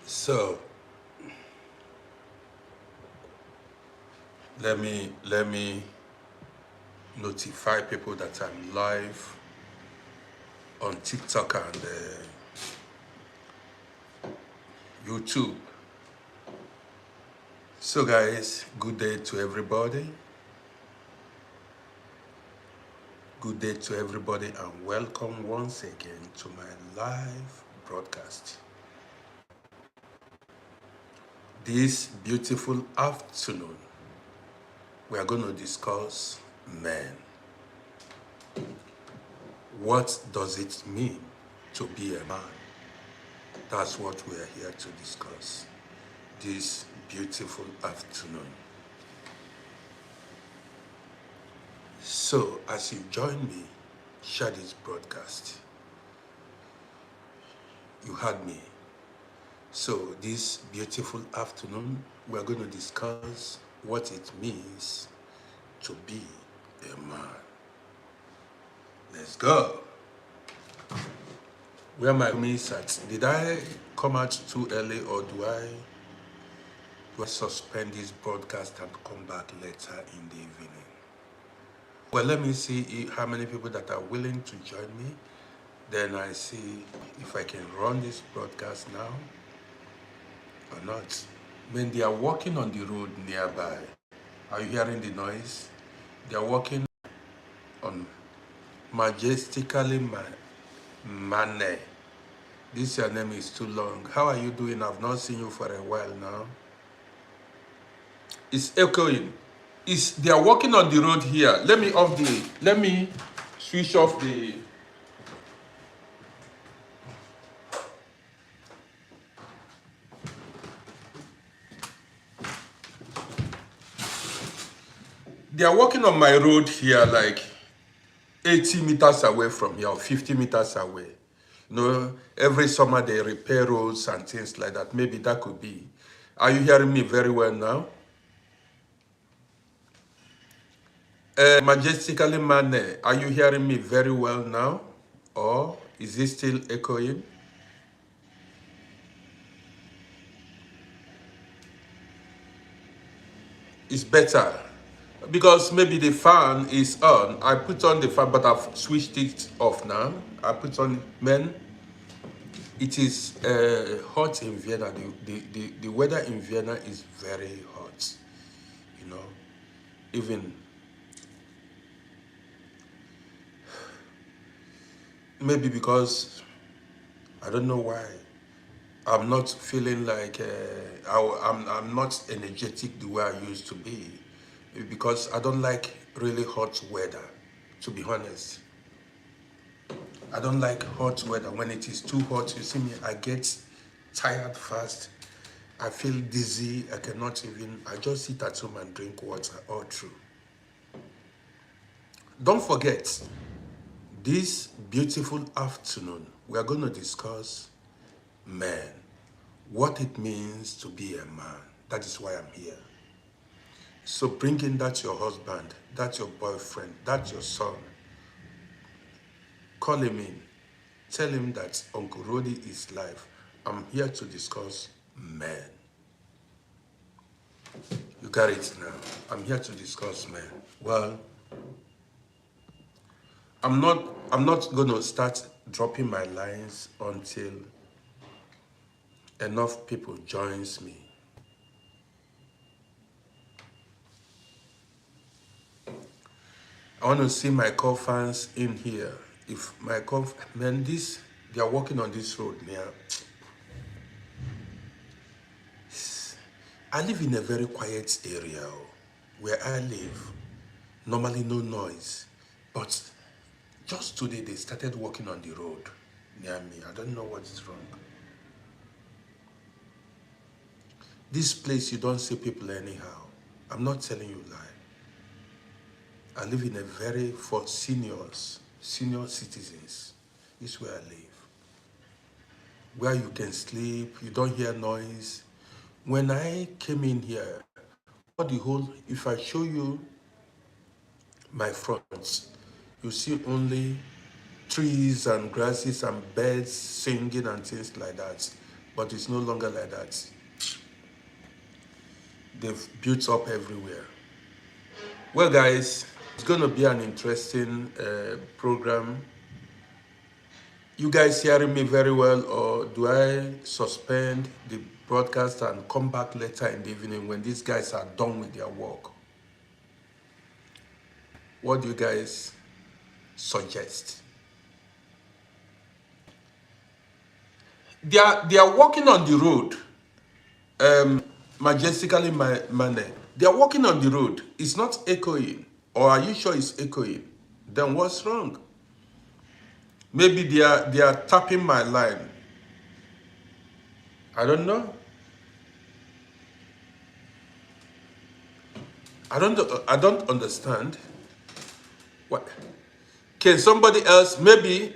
So let me notify people that I'm live on TikTok and YouTube. So guys, good day to everybody. Good day to everybody and welcome once again to my live broadcast. This beautiful afternoon, we are going to discuss men. What does it mean to be a man? That's what we are here to discuss this beautiful afternoon. So, as you join me, share this broadcast. You heard me. So, this beautiful afternoon, we're going to discuss what it means to be a man. Let's go. Where my miss at? Did I come out too early or do I suspend this broadcast and come back later in the evening? Well, let me see how many people that are willing to join me. Then I see if I can run this broadcast now or not. When they are walking on the road nearby, are you hearing the noise? They are walking on majestically Mane. This your name is too long. How are you doing? I've not seen you for a while now. It's echoing. They are walking on the road here. Let me switch off the. They are walking on my road here like 80 meters away from here or 50 meters away. You know, every summer they repair roads and things like that. Maybe that could be. Are you hearing me very well now? Majestically Mane, are you hearing me very well now? Or is it still echoing? It's better. Because maybe the fan is on. I put on the fan, but I've switched it off now. I put on, men, it is hot in Vienna. The weather in Vienna is very hot. You know, even maybe because I don't know why I'm not feeling like I'm not energetic the way I used to be, because I don't like really hot weather, to be honest. I don't like hot weather. When it is too hot, you see me, I get tired fast. I feel dizzy. I just sit at home and drink water all through. Don't forget, this beautiful afternoon, we are going to discuss men, what it means to be a man. That is why I'm here. So bring in that your husband, that's your boyfriend, that's your son. Call him in. Tell him that Uncle Roddy is live. I'm here to discuss men. You got it now. I'm here to discuss men. Well, I'm not going to start dropping my lines until enough people joins me. I want to see my co-fans in here. If my man, they are walking on this road near. I live in a very quiet area where I live. Normally no noise. But just today they started walking on the road near me. I don't know what is wrong. This place, you don't see people anyhow. I'm not telling you lie. I live in a very, for senior citizens. This is where I live. Where you can sleep, you don't hear noise. When I came in here, if I show you my front, you see only trees and grasses and birds singing and things like that. but it's no longer like that. They've built up everywhere. Well, guys, it's going to be an interesting program. You guys hearing me very well, or do I suspend the broadcast and come back later in the evening when these guys are done with their work? What do you guys suggest? They are walking on the road, majestically manner. They are walking on the road. It's not echoing. Or are you sure it's echoing? Then what's wrong? Maybe they are tapping my line. I don't know. I don't understand. What? Can somebody else, maybe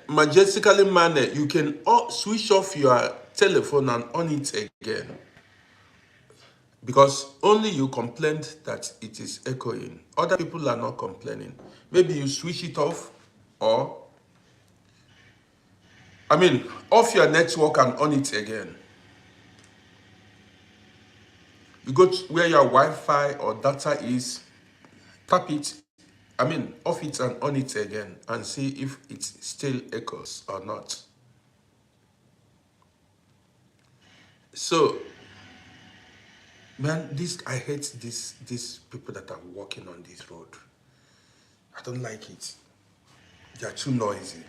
majestically manner, you can switch off your telephone and on it again? Because only you complained that it is echoing. Other people are not complaining. Maybe you switch it off, or, off your network and on it again. You go to where your Wi-Fi or data is, tap it, off it and on it again, and see if it still echoes or not. So, man, I hate these people that are walking on this road. I don't like it. They are too noisy.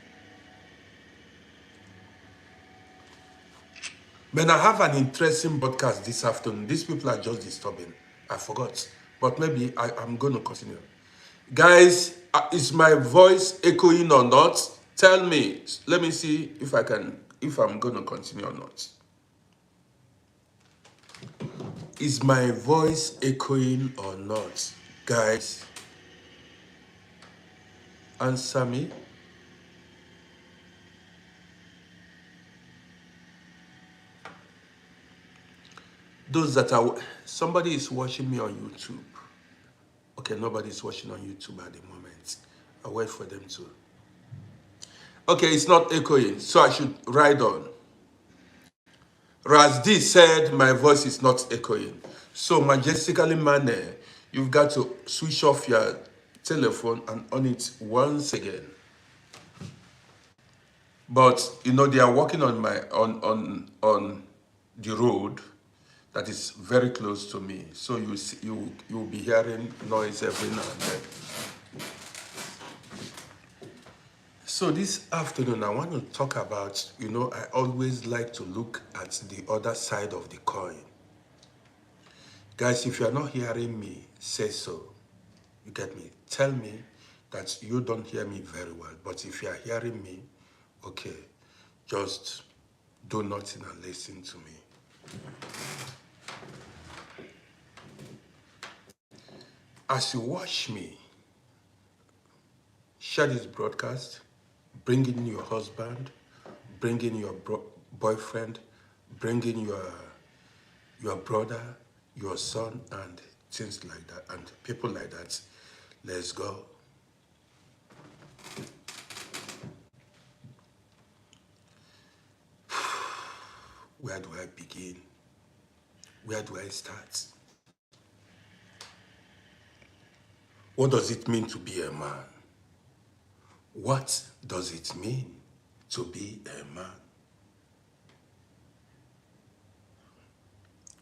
Man, I have an interesting podcast this afternoon. These people are just disturbing. I forgot. But maybe I'm going to continue. Guys, is my voice echoing or not? Tell me. Let me see if I'm going to continue or not. Is my voice echoing or not? Guys, answer me. Those that are, somebody is watching me on YouTube. Okay, nobody is watching on YouTube at the moment. I'll wait for them to. Okay, it's not echoing, so I should ride on. Razdi said my voice is not echoing. So majestically manner, you've got to switch off your telephone and on it once again. But they are working on my on the road that is very close to me. So you'll be hearing noise every now and then. So this afternoon, I want to talk about, I always like to look at the other side of the coin. Guys, if you're not hearing me, say so. You get me? Tell me that you don't hear me very well. But if you're hearing me, okay, just do nothing and listen to me. As you watch me, share this broadcast, bring in your husband, bring in your boyfriend, bring in your brother, your son, and things like that, and people like that. Let's go. Where do I begin? Where do I start? What does it mean to be a man? What does it mean to be a man?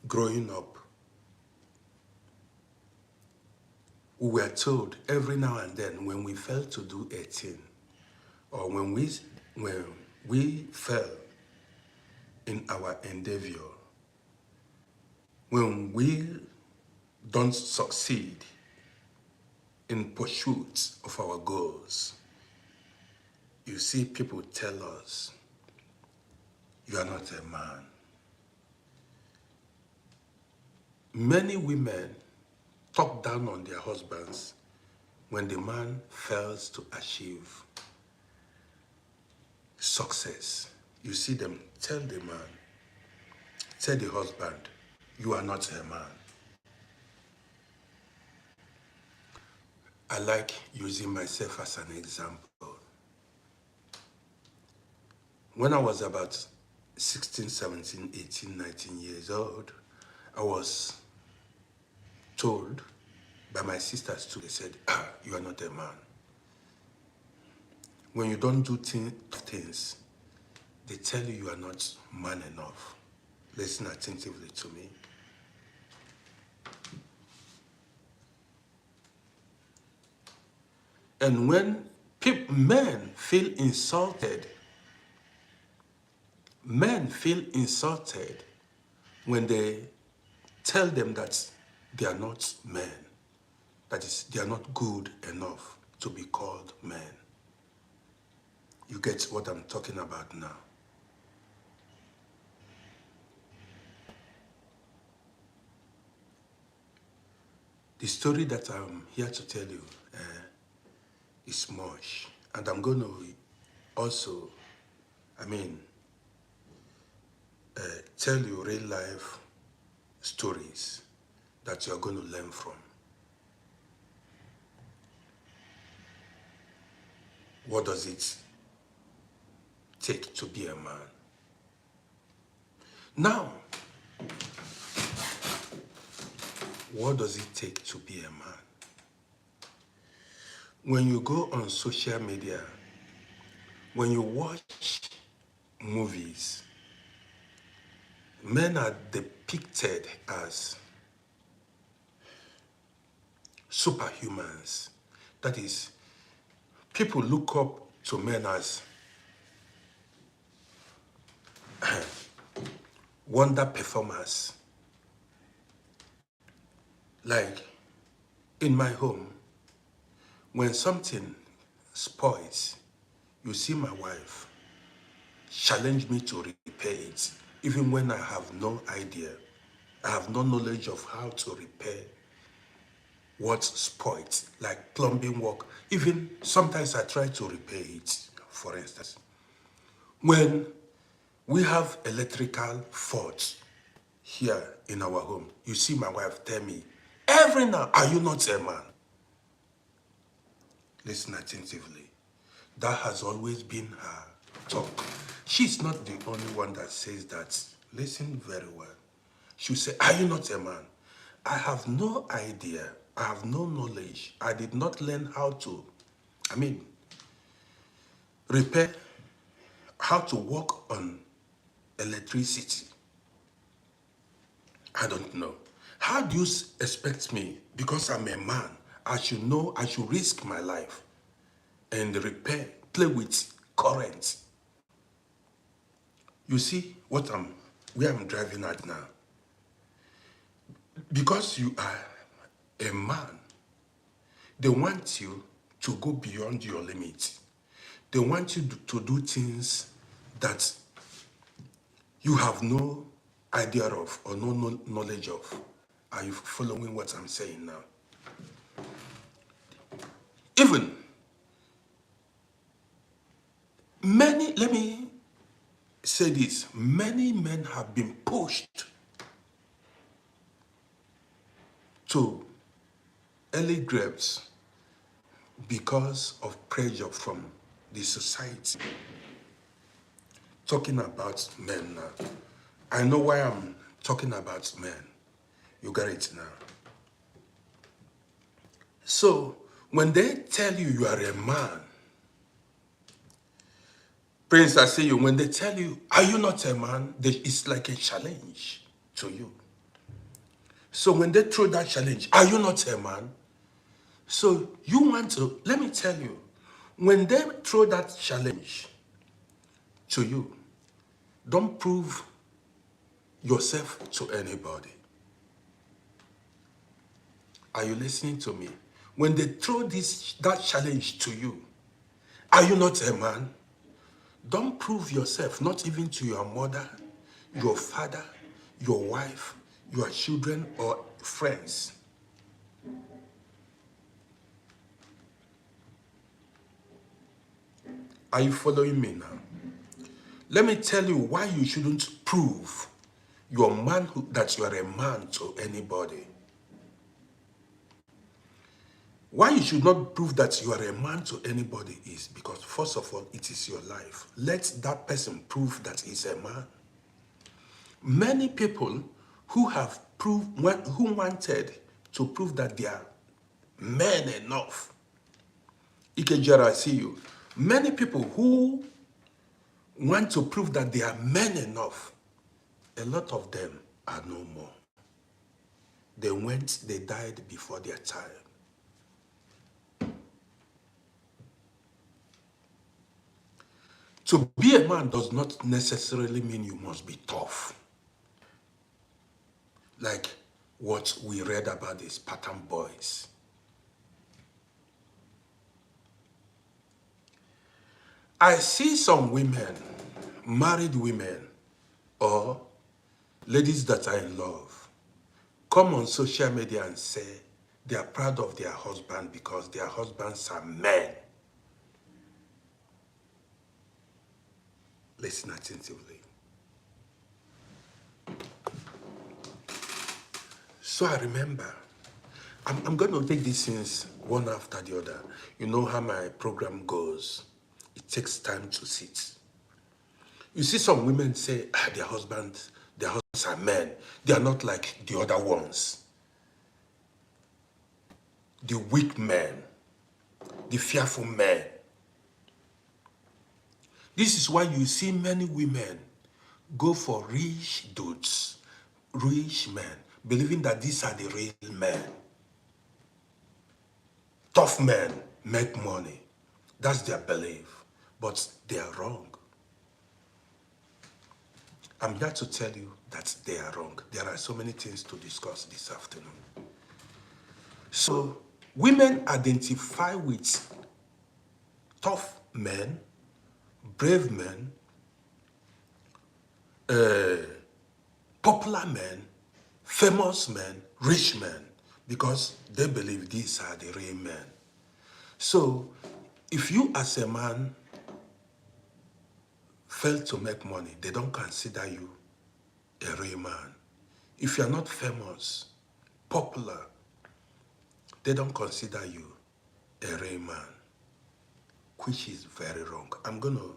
Growing up, we were told every now and then when we failed to do a thing, or when we fell in our endeavor, when we don't succeed in pursuit of our goals, you see people tell us, you are not a man. Many women talk down on their husbands when the man fails to achieve success. You see them tell the man, tell the husband, you are not a man. I like using myself as an example. When I was about 16, 17, 18, 19 years old, I was told by my sisters too, they said, you are not a man. When you don't do things, they tell you you are not man enough. Listen attentively to me. And when men feel insulted when they tell them that they are not men, that is, they are not good enough to be called men. You get what I'm talking about now. The story that I'm here to tell you is much, and I'm going to also, tell you real life stories that you're going to learn from. What does it take to be a man? Now, what does it take to be a man? When you go on social media, when you watch movies, men are depicted as superhumans. That is, people look up to men as wonder performers. Like in my home, when something spoils, you see my wife challenge me to repair it, even when I have no idea. I have no knowledge of how to repair what spoiled, like plumbing work. Even sometimes I try to repair it, for instance. When we have electrical faults here in our home, you see my wife tell me, every now, are you not a man? Listen attentively. That has always been her talk. She's not the only one that says that. Listen very well. She'll say, are you not a man? I have no idea. I have no knowledge. I did not learn how to, repair, how to work on electricity. I don't know. How do you expect me, because I'm a man, I should know, I should risk my life and repair, play with current? You see where I'm driving at now? Because you are a man, they want you to go beyond your limits. They want you to do things that you have no idea of or no knowledge of. Are you following what I'm saying now? Even let me say this, many men have been pushed to early graves because of pressure from the society. Talking about men now. I know why I'm talking about men. You got it now. So, when they tell you you are a man, Prince, I say you, when they tell you, are you not a man? It's like a challenge to you. So when they throw that challenge, are you not a man? So you want to, let me tell you, when they throw that challenge to you, don't prove yourself to anybody. Are you listening to me? When they throw that challenge to you, are you not a man? Don't prove yourself, not even to your mother, your father, your wife, your children, or friends. Are you following me now? Let me tell you why you shouldn't prove that you are a man to anybody. Why you should not prove that you are a man to anybody is because, first of all, it is your life. Let that person prove that he's a man. Many people who have who wanted to prove that they are men enough. Ikejara, I see you. Many people who want to prove that they are men enough, a lot of them are no more. They died before their time. To be a man does not necessarily mean you must be tough. Like what we read about these pattern boys. I see some women, married women, or ladies that are in love, come on social media and say they are proud of their husband because their husbands are men. Listen attentively. So I remember, I'm going to take these things one after the other. You know how my program goes. It takes time to sit. You see some women say, their husbands are men. They are not like the other ones. The weak men, the fearful men. This is why you see many women go for rich dudes, rich men, believing that these are the real men. Tough men make money. That's their belief. But they are wrong. I'm here to tell you that they are wrong. There are so many things to discuss this afternoon. So, women identify with tough men, brave men, popular men, famous men, rich men, because they believe these are the real men. So, if you as a man fail to make money, they don't consider you a real man. If you're not famous, popular, they don't consider you a real man, which is very wrong. I'm going to,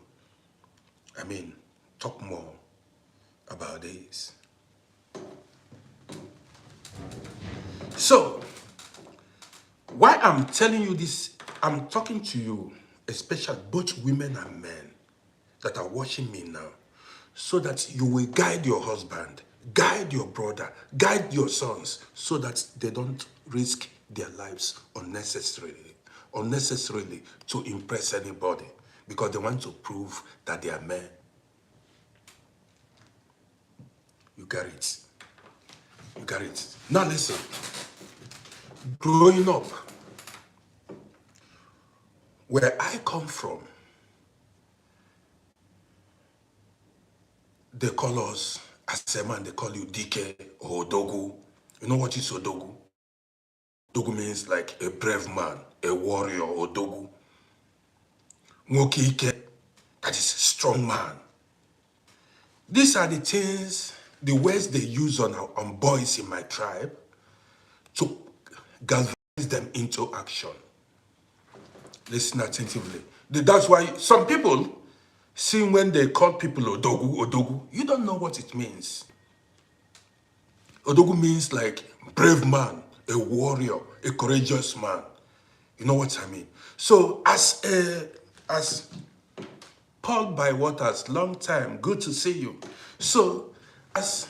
talk more about this. So, why I'm telling you this, I'm talking to you, especially both women and men that are watching me now, so that you will guide your husband, guide your brother, guide your sons, so that they don't risk their lives unnecessarily to impress anybody, because they want to prove that they are men. You got it. You got it. Now listen. Growing up, where I come from, they call us, as a man, they call you DK or Odogu. You know what is Odogu? Odogu means like a brave man, a warrior, Odogu. Nwokike, that is strong man. These are the things, the words they use on boys in my tribe to galvanize them into action. Listen attentively. That's why some people, see when they call people Odogu, you don't know what it means. Odogu means like brave man, a warrior, a courageous man. You know what I mean? So as Paul by Waters, long time, good to see you. So as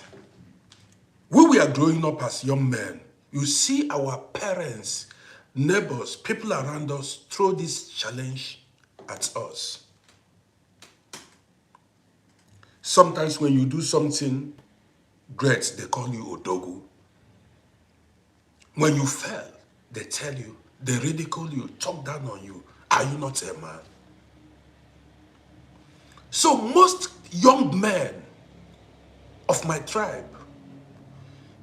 we were growing up as young men, you see our parents, neighbors, people around us throw this challenge at us. Sometimes when you do something great, they call you Odogu. When you fail, they tell you, they ridicule you, talk down on you. Are you not a man? So most young men of my tribe,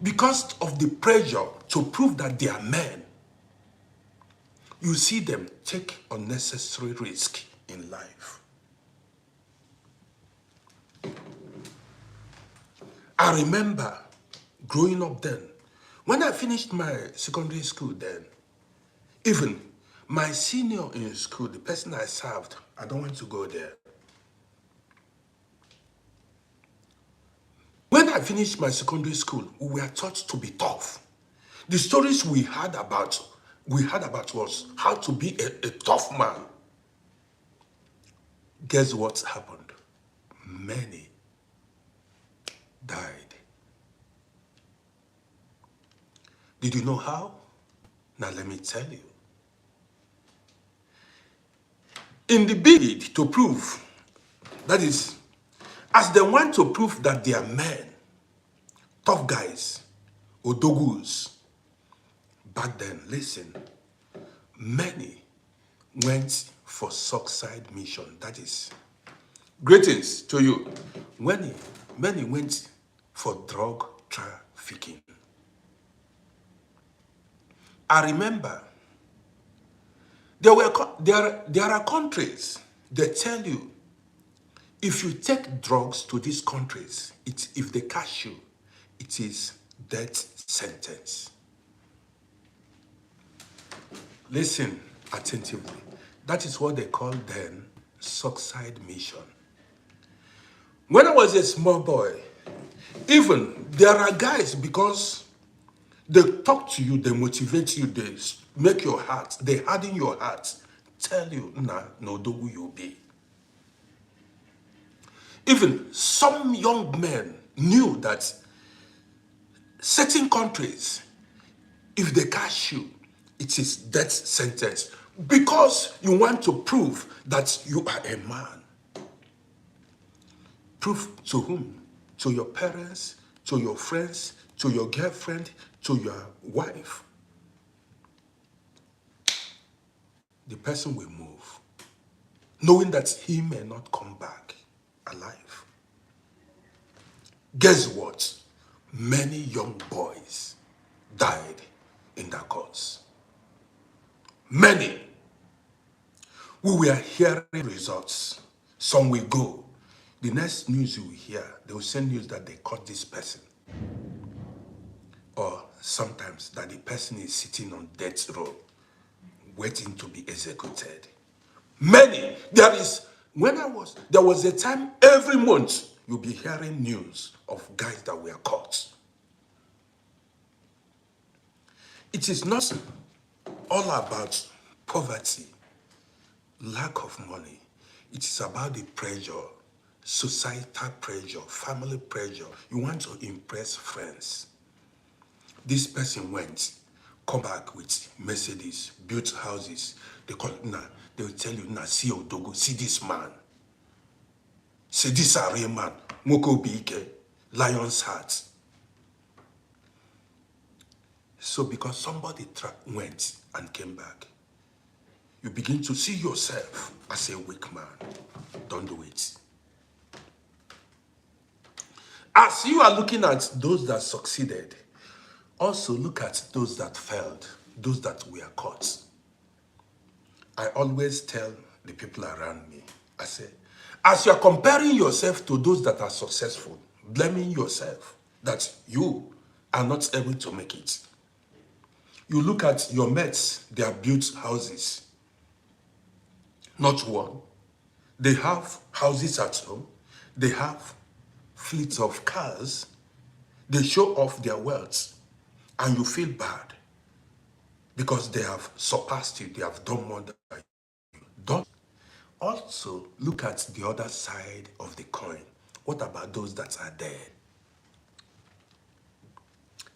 because of the pressure to prove that they are men, you see them take unnecessary risk in life. I remember growing up then, when I finished my secondary school then, even my senior in school, the person I served, I don't want to go there. When I I finished my secondary school, we were taught to be tough. The stories we had about was how to be a tough man. Guess what happened? Many died. Did you know how? Now let me tell you. In the bid to prove, that is, as they want to prove that they are men, tough guys, odogus, back then, listen, many went for suicide mission. That is, greetings to you. Many went for drug trafficking. I remember there are countries that tell you if you take drugs to these countries, if they catch you, it is death sentence. Listen attentively. That is what they call then suicide mission. When I was a small boy, even there are guys, because they talk to you, they motivate you, they make your heart, they harden your heart, tell you, nah, no do you be. Even some young men knew that certain countries, if they catch you, it is death sentence, because you want to prove that you are a man. Prove to whom? To your parents, to your friends, to your girlfriend, to your wife. The person will move, knowing that he may not come back alive. Guess what? Many young boys died in that cause. Many. We were hearing results. Some will go. The next news you will hear, they will send news that they caught this person. Or sometimes that the person is sitting on death row, waiting to be executed. Many. There was a time every month you'll be hearing news of guys that were caught. It is not all about poverty, lack of money. It is about the pressure, societal pressure, family pressure. You want to impress friends. This person went, come back with Mercedes, built houses. They will tell you, nah, see Odogo, see this man. See this real man, Moko Bike, lion's heart. So because somebody went and came back, you begin to see yourself as a weak man. Don't do it. As you are looking at those that succeeded, also look at those that failed, those that were caught. I always tell the people around me, I say, as you are comparing yourself to those that are successful, blaming yourself that you are not able to make it. You look at your mates, they have built houses. Not one. They have houses at home. They have fleets of cars. They show off their wealth. And you feel bad because they have surpassed you. They have done more than you. Don't. Also, look at the other side of the coin. What about those that are dead?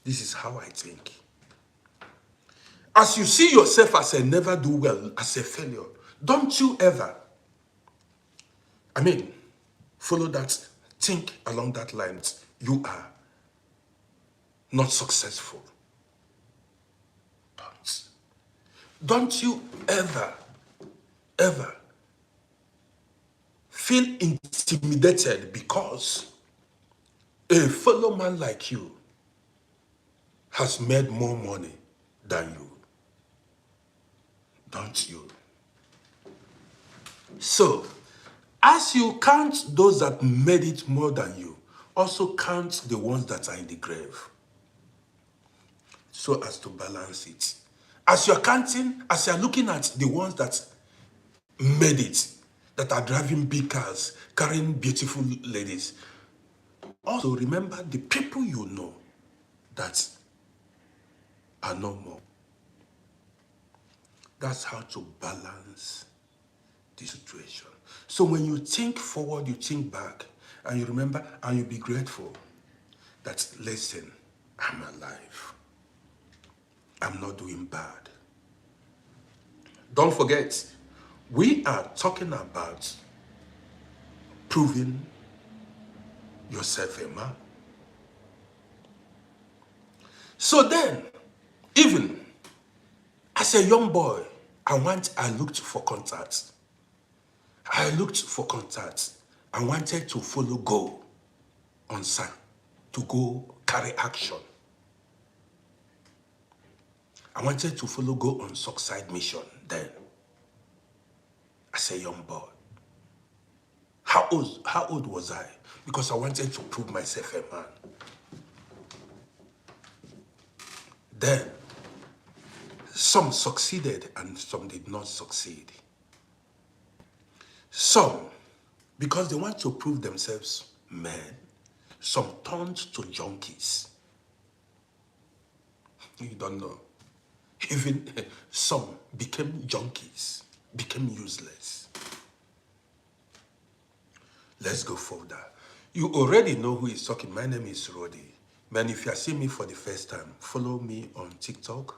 This is how I think. As you see yourself as a never do well, as a failure, don't you ever, follow that, think along that line. You are not successful. Don't you ever feel intimidated because a fellow man like you has made more money than you. Don't you? So, as you count those that made it more than you, also count the ones that are in the grave, so as to balance it. As you're counting, as you're looking at the ones that made it, that are driving big cars, carrying beautiful ladies, also remember the people you know that are no more. That's how to balance the situation. So when you think forward, you think back, and you remember, and you be grateful that, listen, I'm alive. I'm not doing bad. Don't forget, we are talking about proving yourself a man. So then, even as a young boy, I looked for contacts. I looked for contacts. I wanted to follow go on site, to go carry action. I wanted to follow go on suicide mission then, as a young boy. How old was I? Because I wanted to prove myself a man. Then, some succeeded and some did not succeed. Some, because they want to prove themselves men, some turned to junkies. You don't know. Even some became junkies, became useless. Let's go further. You already know who is talking. My name is RODDY. Man, if you are seeing me for the first time, follow me on TikTok,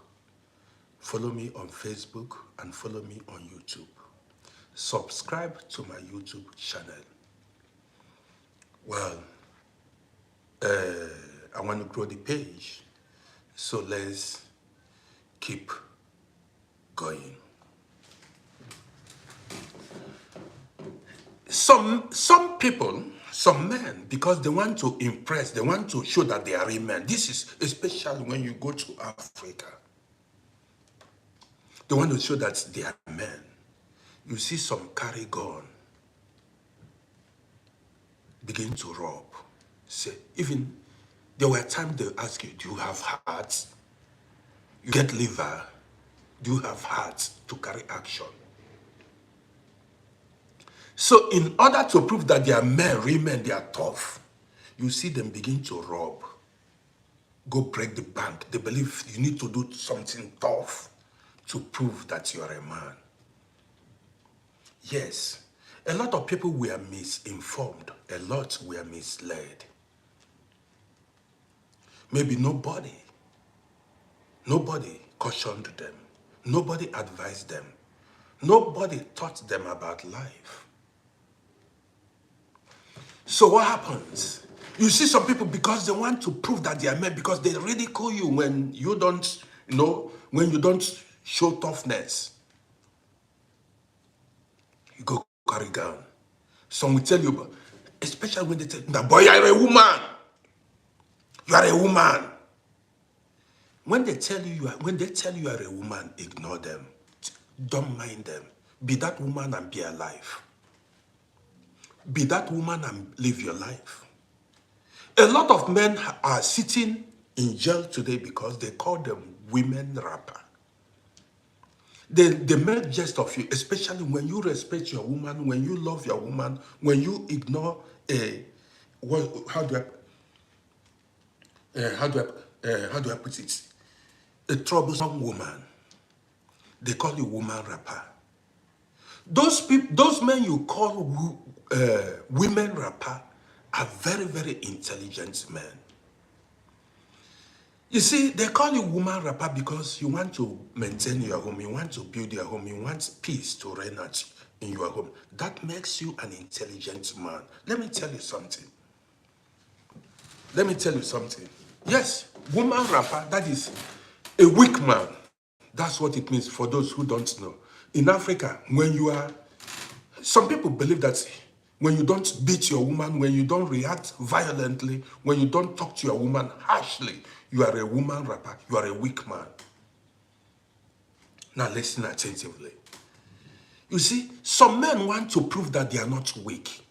follow me on Facebook, and follow me on YouTube. Subscribe to my YouTube channel. Well, I want to grow the page, so let's keep going. Some people, some men, because they want to impress, they want to show that they are a man. This is especially when you go to Africa. They want to show that they are men. You see some carry gun, begin to rob. Say, even there were times they ask you, do you have heart? You get liver. Do you have heart to carry action? So in order to prove that they are men, real men, they are tough, you see them begin to rob. Go break the bank. They believe you need to do something tough to prove that you are a man. Yes, a lot of people were misinformed. A lot were misled. Maybe nobody cautioned them. Nobody advised them. Nobody taught them about life. So what happens? You see some people, because they want to prove that they are men, because they ridicule you when you don't, when you don't show toughness. You go carry gun. Some will tell you, especially when they tell you, boy, you are a woman. You are a woman. When they tell you you are a woman, ignore them. Don't mind them. Be that woman and be alive. Be that woman and live your life. A lot of men are sitting in jail today because they call them women rapper. They make jest of you, especially when you respect your woman, when you love your woman, when you ignore how do I put it? A troublesome woman. They call you woman rapper. Those men you call women rapper are very, very intelligent men. You see, they call you woman rapper because you want to maintain your home, you want to build your home, you want peace to reign in your home. That makes you an intelligent man. Let me tell you something. Yes, woman rapper, that is a weak man. That's what it means for those who don't know. In Africa, some people believe that when you don't beat your woman, when you don't react violently, when you don't talk to your woman harshly, you are a woman rapper, you are a weak man. Now listen attentively. You see, some men want to prove that they are not weak.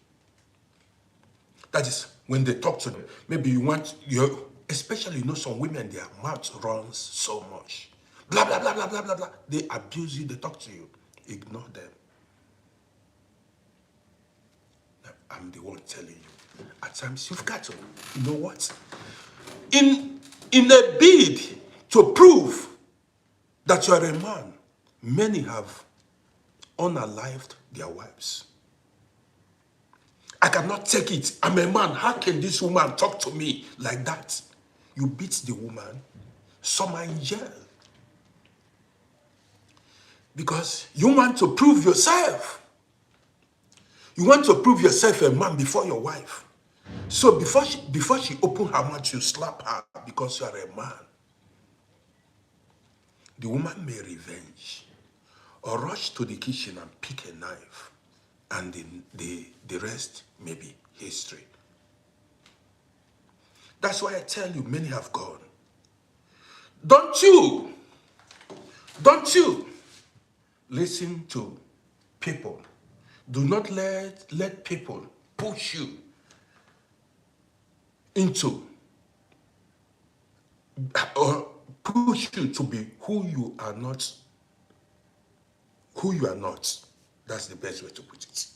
That is, when they talk to them, maybe especially some women, their mouth runs so much. Blah, blah, blah, blah, blah, blah, blah. They abuse you, they talk to you. Ignore them. I'm the one telling you. At times, you've got to, you know what? In a bid to prove that you are a man, many have unalived their wives. I cannot take it. I'm a man. How can this woman talk to me like that? You beat the woman. Some are in jail. Because you want to prove yourself. You want to prove yourself a man before your wife. So before she open her mouth, you slap her because you are a man. The woman may revenge or rush to the kitchen and pick a knife, and the rest may be history. That's why I tell you, many have gone. Don't you listen to people. Do not let people push you into or push you to be who you are not. Who you are not. That's the best way to put it.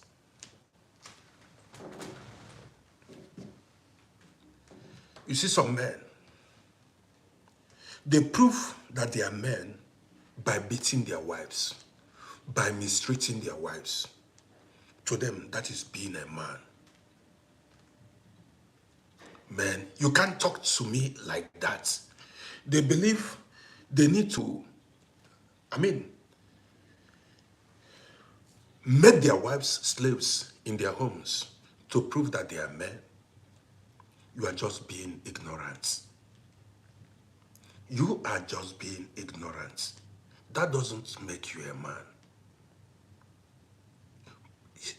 You see some men, they prove that they are men by beating their wives, by mistreating their wives. To them, that is being a man. Man, you can't talk to me like that. They believe they need to, make their wives slaves in their homes to prove that they are men. You are just being ignorant. You are just being ignorant. That doesn't make you a man.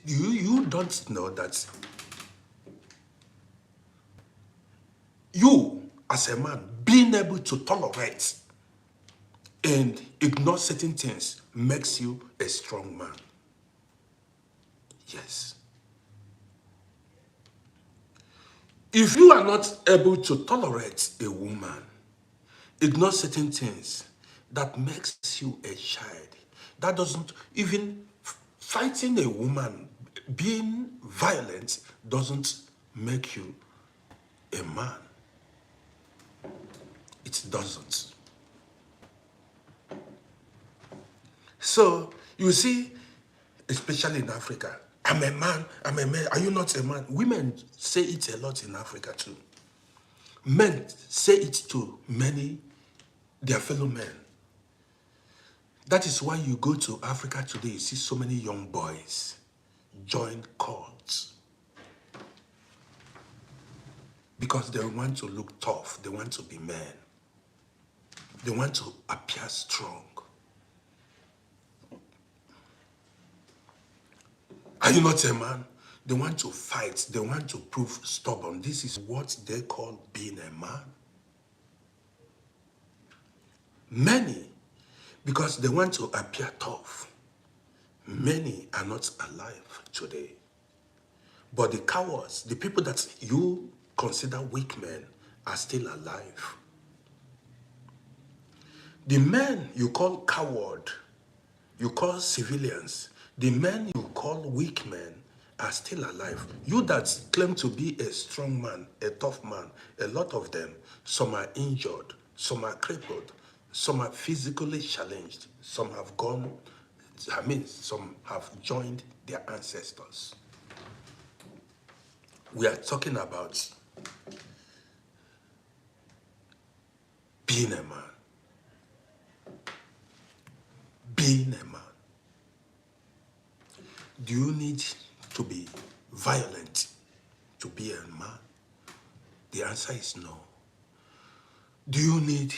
You don't know that you, as a man, being able to tolerate and ignore certain things makes you a strong man. Yes. If you are not able to tolerate a woman, ignore certain things, that makes you a child. That doesn't even fighting a woman, being violent doesn't make you a man. It doesn't. So you see, especially in Africa, I'm a man, I'm a man. Are you not a man? Women say it a lot in Africa too. Men say it to many, their fellow men. That is why you go to Africa today, you see so many young boys join cults. Because they want to look tough, they want to be men. They want to appear strong. Are you not a man? They want to fight, they want to prove stubborn. This is what they call being a man. Many, because they want to appear tough, many are not alive today. But the cowards, the people that you consider weak men, are still alive. The men you call coward, you call civilians, the men you call weak men are still alive. You that claim to be a strong man, a tough man, a lot of them, some are injured, some are crippled, some are physically challenged, some have gone, some have joined their ancestors. We are talking about being a man. Being a man. Do you need to be violent to be a man? The answer is no. Do you need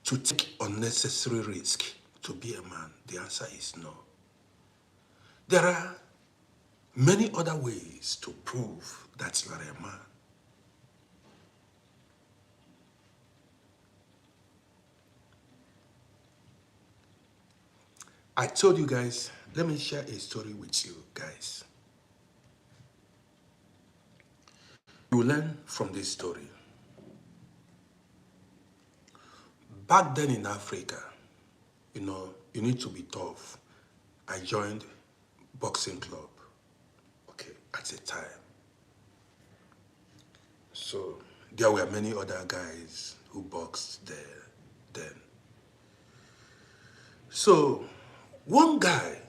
to take unnecessary risk to be a man? The answer is no. There are many other ways to prove that you are a man. I told you guys, let me share a story with you guys. You will learn from this story. Back then in Africa, you need to be tough. I joined boxing club, okay, at a time. So there were many other guys who boxed there then. So one guy,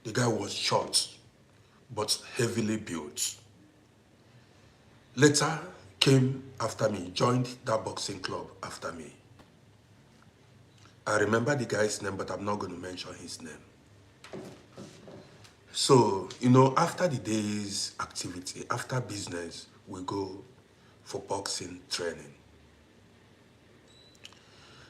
the guy was short but heavily built. Later came after me, joined that boxing club after me. I remember the guy's name, but I'm not going to mention his name. So, after the day's activity, after business, we go for boxing training.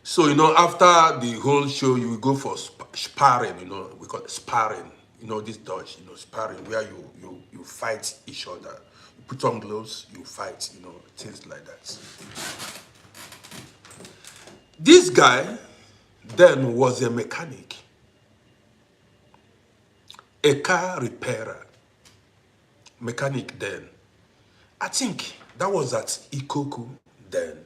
So, after the whole show, you go for sparring, we call it sparring. This Dutch, sparring, where you fight each other. You put on gloves, you fight, things like that. This guy then was a mechanic, a car repairer, mechanic then. I think that was at Ikoku then.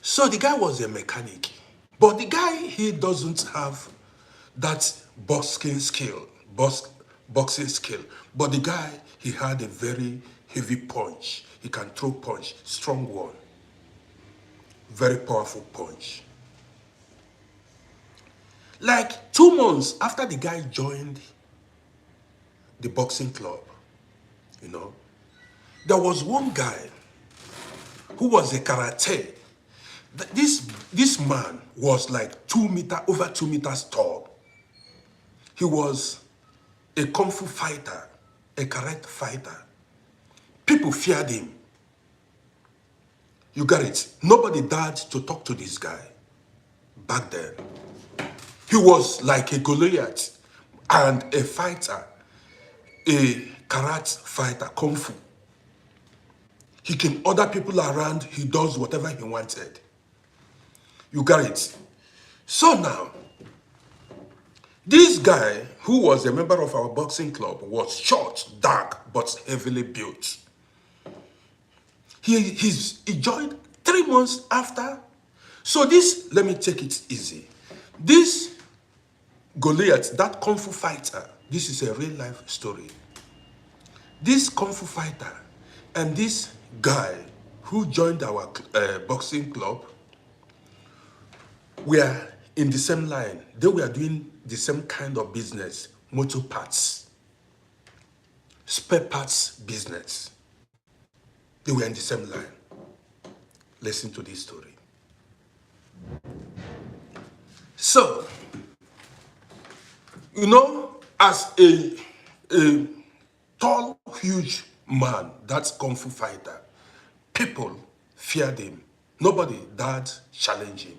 So the guy was a mechanic, but the guy, he doesn't have that boxing skill, But the guy, he had a very heavy punch. He can throw punch, strong one, very powerful punch. Like 2 months after the guy joined the boxing club, there was one guy who was a karate. This man was like over 2 meters tall. He was a kung fu fighter, a karate fighter. People feared him. You got it? Nobody dared to talk to this guy back then. He was like a Goliath and a fighter, a karate fighter, kung fu. He can order people around, he does whatever he wanted. You got it? So now, this guy, who was a member of our boxing club, was short, dark, but heavily built. He joined 3 months after. So this, let me take it easy. This Goliath, that kung fu fighter, this is a real life story. This kung fu fighter and this guy who joined our boxing club were in the same line. They were doing the same kind of business, motor parts, spare parts business. They were in the same line. Listen to this story. So, as a tall, huge man, that's kung fu fighter, people feared him. Nobody dared challenge him.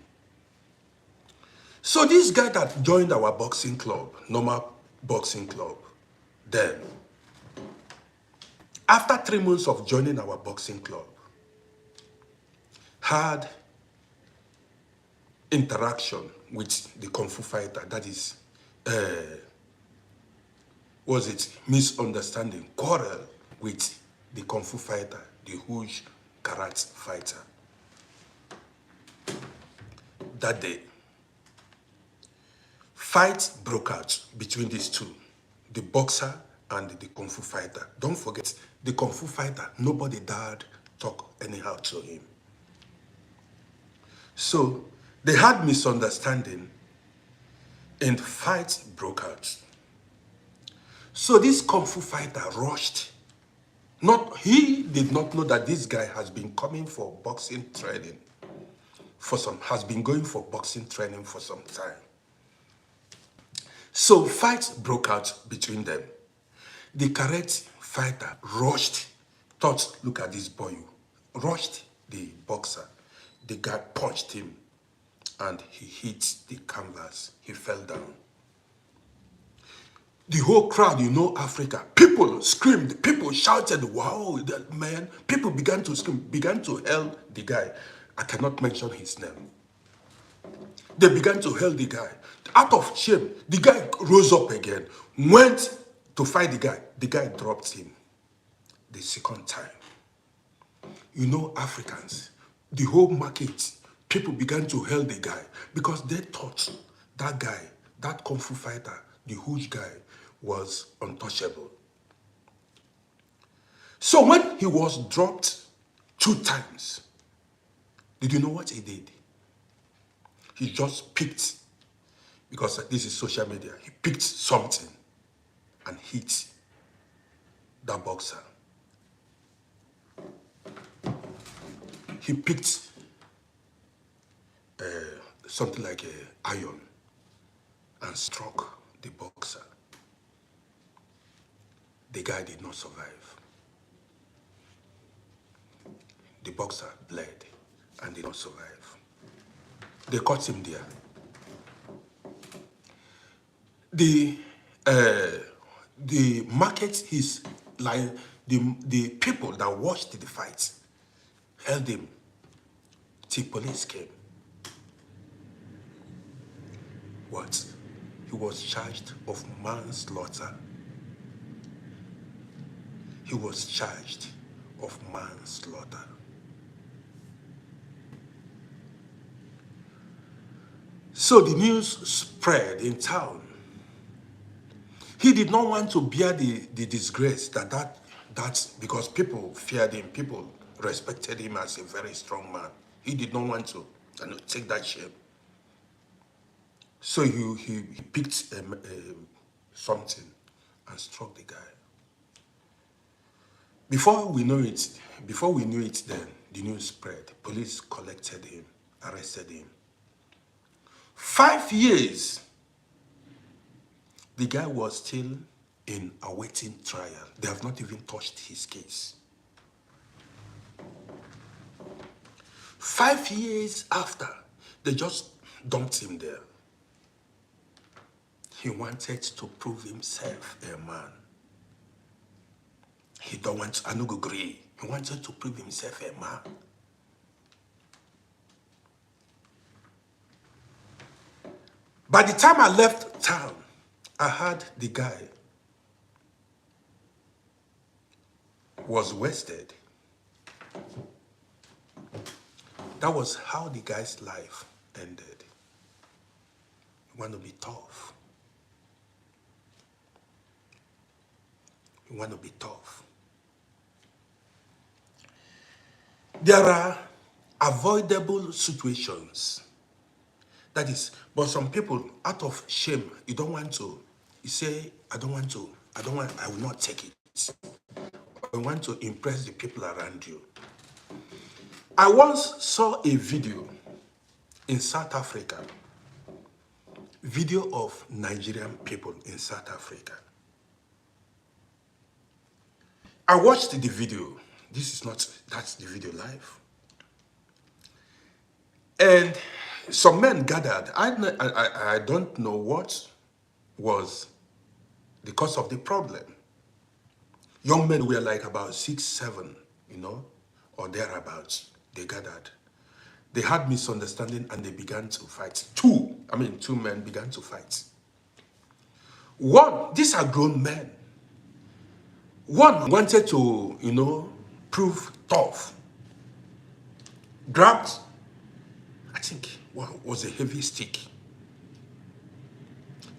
So this guy that joined our boxing club, normal boxing club, then, after 3 months of joining our boxing club, had interaction with the kung fu fighter, that is, misunderstanding, quarrel with the kung fu fighter, the huge karate fighter. That day, fight broke out between these two, the boxer and the kung fu fighter. Don't forget, the kung fu fighter, nobody dared talk anyhow to him. So they had misunderstanding and fight broke out. So this kung fu fighter rushed. He did not know that this guy has been coming for boxing training has been going for boxing training for some time. So fights broke out between them. The karate fighter rushed, thought, look at this boy, rushed the boxer. The guy punched him and he hit the canvas. He fell down. The whole crowd, Africa, people screamed, people shouted, wow, that man. People began to scream, began to hail the guy. I cannot mention his name. They began to hail the guy. Out of shame, the guy rose up again, went to fight the guy. The guy dropped him the second time. Africans, the whole market, people began to hail the guy because they thought that guy, that kung fu fighter, the huge guy, was untouchable. So when he was dropped 2 times, did you know what he did? He just picked, because this is social media, he picked something and hit that boxer. He picked something like an iron and struck the boxer. The guy did not survive. The boxer bled and did not survive. They caught him there. The market is like the people that watched the fight held him till police came. What? He was charged of manslaughter. He was charged of manslaughter. So the news spread in town. He did not want to bear the disgrace that because people feared him, people respected him as a very strong man. He did not want to take that shame. So he picked something and struck the guy. Before we knew it, then the news spread. Police collected him, arrested him. 5 years, the guy was still in awaiting trial. They have not even touched his case. 5 years after, they just dumped him there. He wanted to prove himself a man. He don't want to agree. He wanted to prove himself a man. By the time I left town, I heard the guy was wasted. That was how the guy's life ended. You want to be tough. You want to be tough. There are avoidable situations. That is, but some people, out of shame, you don't want to. You say, I will not take it. I want to impress the people around you. I once saw a video in South Africa, video of Nigerian people in South Africa. I watched the video. That's the video live. And some men gathered. I don't know what was the cause of the problem. Young men were like about 6, 7, or thereabouts. They gathered. They had misunderstanding and they began to fight. Two men began to fight. These are grown men. One wanted to, prove tough. Grabbed, I think, what was a heavy stick.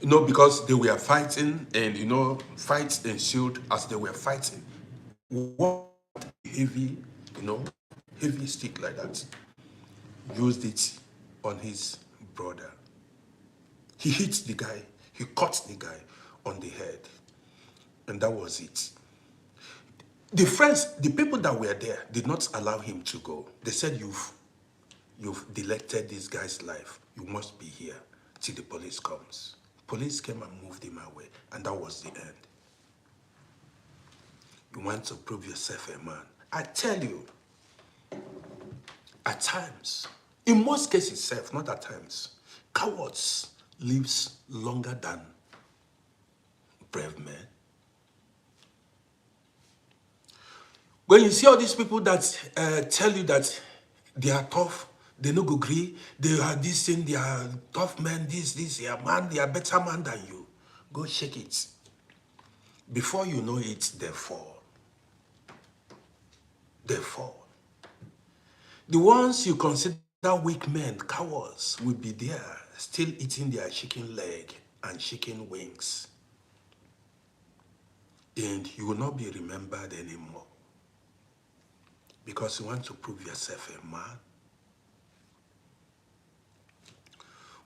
Because they were fighting and, fights ensued as they were fighting. One heavy stick like that. Used it on his brother. He hit the guy. He cut the guy on the head. And that was it. The people that were there did not allow him to go. They said, you've delected this guy's life. You must be here till the police comes. Police came and moved him away. And that was the end. You want to prove yourself a man. I tell you, at times, in most cases, not at times, cowards lives longer than brave men. When you see all these people that tell you that they are tough, they no go agree, they are this thing, they are tough men, they are man, they are better man than you. Go check it. Before you know it, they fall. They fall. The ones you consider weak men, cowards, will be there, still eating their chicken leg and chicken wings. And you will not be remembered anymore. because you want to prove yourself a man.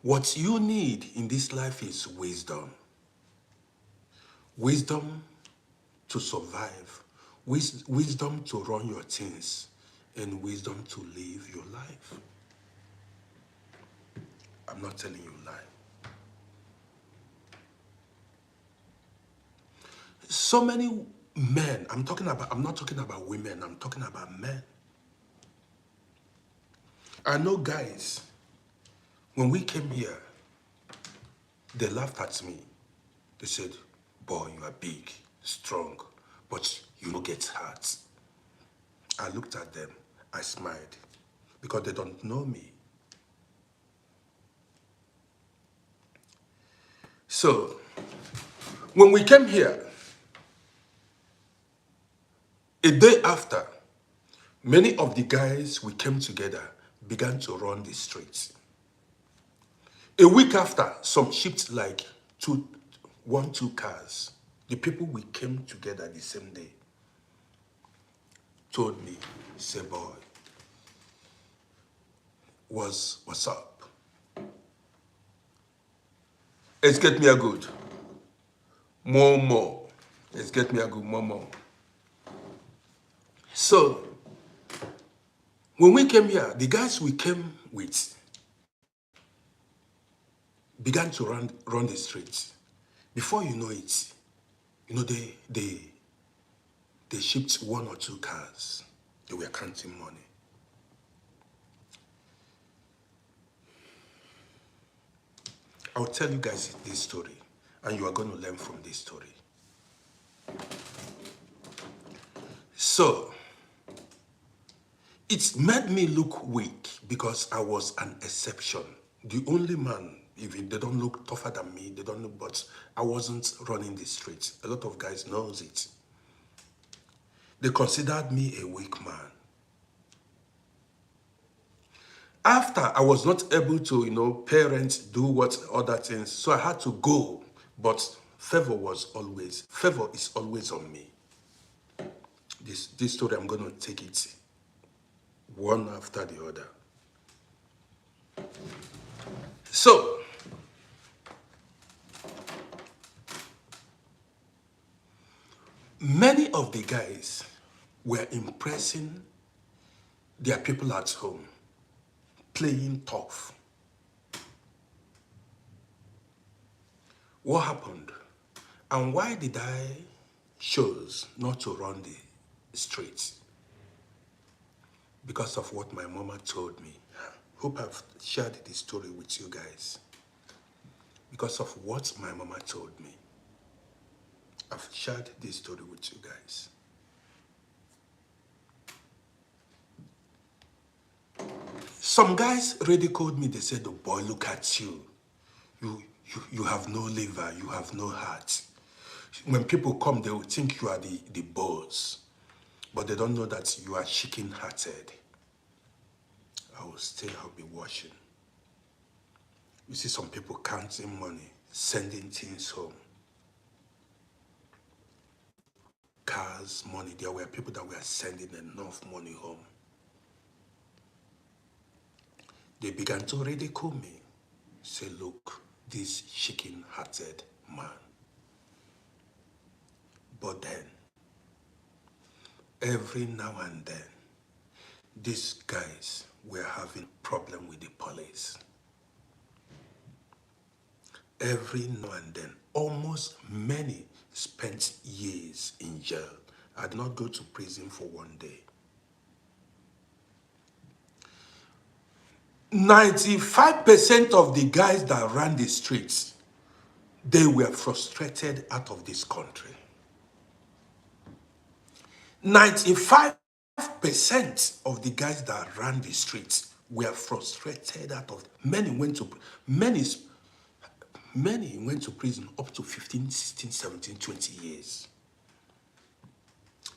What you need in this life is wisdom. Wisdom to survive, wisdom to run your things, and wisdom to live your life. I'm not telling you a lie. So many men, I'm not talking about women, I'm talking about men. I know guys, when we came here, they laughed at me. They said, boy, you are big, strong, but you don't get hurt. I looked at them, I smiled, because they don't know me. So, when we came here, a day after, many of the guys we came together began to run the streets. A week after, some shipped like two cars. The people we came together the same day told me, say, boy, what's up? Let's get me a good. More. Let's get me a good more. So, when we came here, the guys we came with began to run the streets. Before you know it, they shipped 1 or 2 cars. They were counting money. I'll tell you guys this story, and you are going to learn from this story. So, it made me look weak because I was an exception. The only man, even they don't look tougher than me, they don't look, but I wasn't running the streets. A lot of guys knows it. They considered me a weak man. After I was not able to, parents do what other things, so I had to go. But favor is always on me. This story, I'm going to take it one after the other. So, many of the guys were impressing their people at home, playing tough. What happened? And why did I choose not to run the streets? Because of what my mama told me. Hope I've shared this story with you guys. Because of what my mama told me. I've shared this story with you guys. Some guys ridiculed me. They said, oh boy, look at you. You have no liver, you have no heart. When people come, they will think you are the boss. But they don't know that you are chicken-hearted. I will stay, I'll be watching. You see some people counting money, sending things home. Cars, money. There were people that were sending enough money home. They began to ridicule me. Say, look, this chicken-hearted man. But then, every now and then, these guys were having problem with the police. Every now and then, almost many spent years in jail. I did not go to prison for one day. 95% of the guys that ran the streets, they were frustrated out of this country. 95% of the guys that ran the streets were frustrated out of. Many went to prison up to 15, 16, 17, 20 years.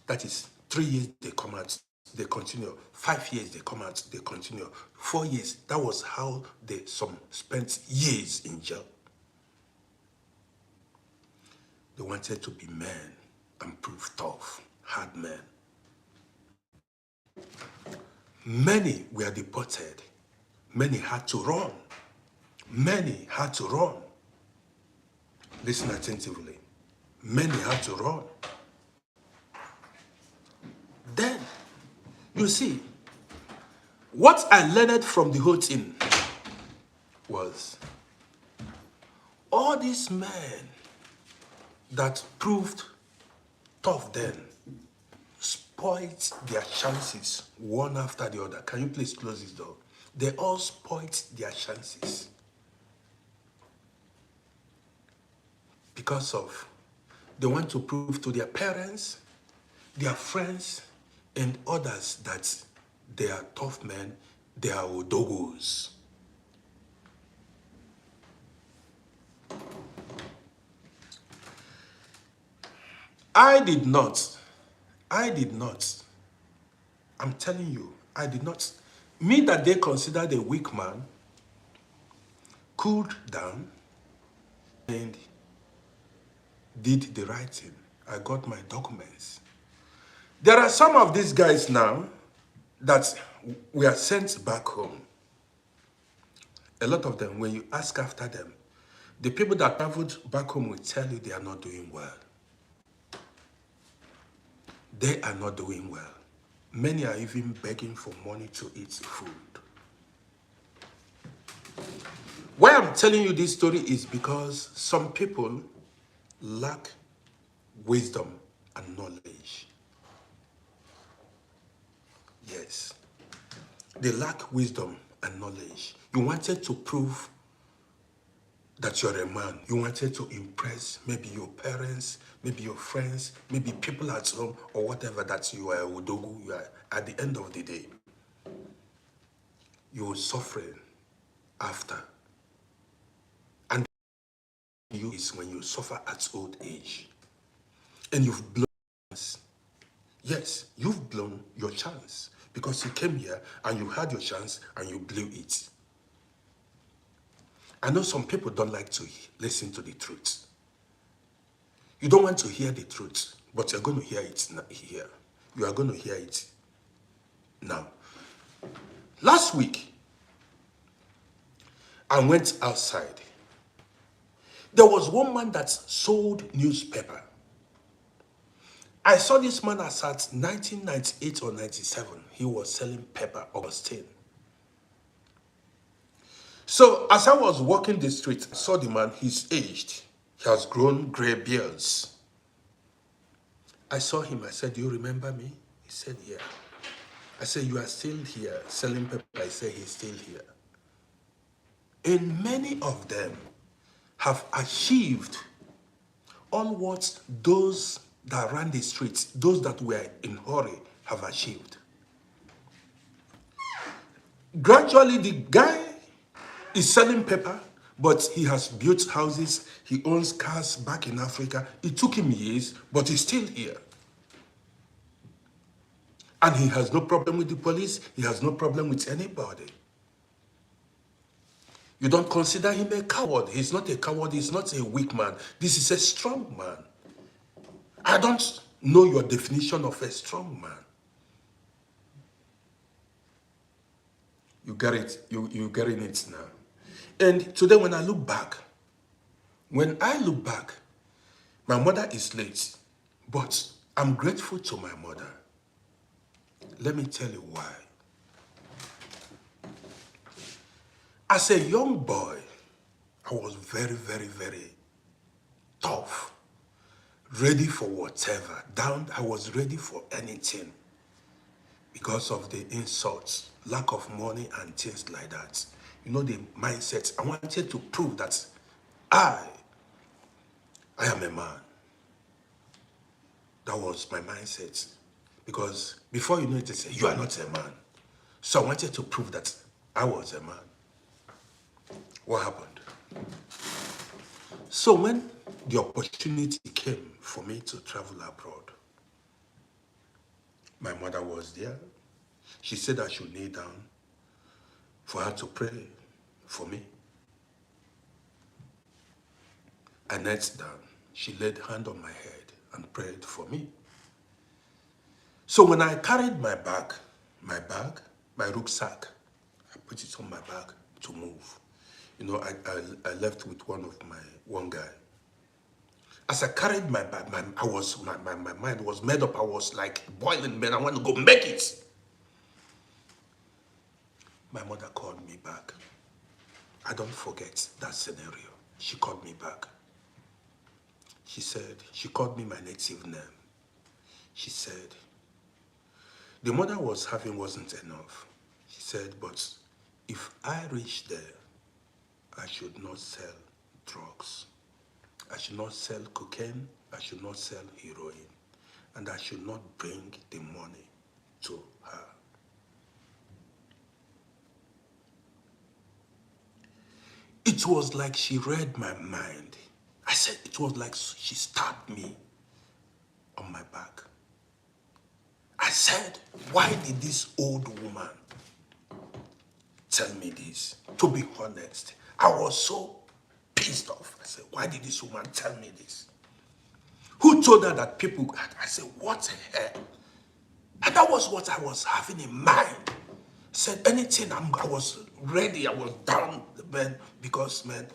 That is 3 years they come out, they continue. 5 years they come out, they continue. 4 years, that was how some spent years in jail. They wanted to be men and prove tough, hard men. Many were deported. Many had to run. Many had to run. Listen attentively. Many had to run. Then, you see, what I learned from the whole thing was all these men that proved tough then spoiled their chances one after the other. Can you please close this door? They all spoiled their chances because of they want to prove to their parents, their friends, and others that they are tough men, they are odogos. I did not. I'm telling you, I did not. Me that they considered a weak man, cooled down and did the right thing. I got my documents. There are some of these guys now that were sent back home. A lot of them, when you ask after them, the people that traveled back home will tell you they are not doing well. They are not doing well. Many are even begging for money to eat food. Why I'm telling you this story is because some people lack wisdom and knowledge. Yes. They lack wisdom and knowledge. You wanted to prove that you're a man. You wanted to impress maybe your parents, maybe your friends, maybe people at home, or whatever, that you are a udogu. You are, at the end of the day, you will suffer after. And you is when you suffer at old age. And you've blown your chance. Yes, you've blown your chance because you came here and you had your chance and you blew it. I know some people don't like to listen to the truth. You don't want to hear the truth, but you're going to hear it here. You are going to hear it now. Last week, I went outside. There was one man that sold newspaper. I saw this man as at 1998 or 97. He was selling paper, Augustine. So as I was walking the street, I saw the man. He's aged. He has grown gray beards. I saw him. I said, "Do you remember me?" He said, "Yeah." I said, "You are still here selling paper?" I said, "He's still here." And many of them have achieved all what those that ran the streets, those that were in hurry, have achieved. Gradually, the guy is selling paper, but he has built houses, he owns cars back in Africa. It took him years, but he's still here. And he has no problem with the police, he has no problem with anybody. You don't consider him a coward. He's not a coward, he's not a weak man. This is a strong man. I don't know your definition of a strong man. You get it, you're getting it now. And today when I look back, my mother is late, but I'm grateful to my mother. Let me tell you why. As a young boy, I was very, very, very tough, ready for whatever. I was ready for anything because of the insults, lack of money and things like that. You know the mindset. I wanted to prove that I am a man. That was my mindset. Because before you know it, they say, you are not a man. So I wanted to prove that I was a man. What happened? So when the opportunity came for me to travel abroad, my mother was there. She said I should kneel down for her to pray for me. I knelt down. She laid hand on my head and prayed for me. So when I carried my bag, my rucksack. I put it on my back to move. You know, I left with one guy. As I carried my bag, my mind was made up. I was like boiling, man. I want to go make it. My mother called me back. I don't forget that scenario. She called me back. She called me my native name. She said, the mother was having wasn't enough. She said, but if I reach there, I should not sell drugs. I should not sell cocaine. I should not sell heroin. And I should not bring the money to her. It was like she read my mind. I said it was like she stabbed me on my back. I said, why did this old woman tell me this? To be honest, I was so pissed off. I said, why did this woman tell me this? Who told her that people, I said, what the hell? And that was what I was having in mind. I said, anything, I was ready, I was down the bed because, man,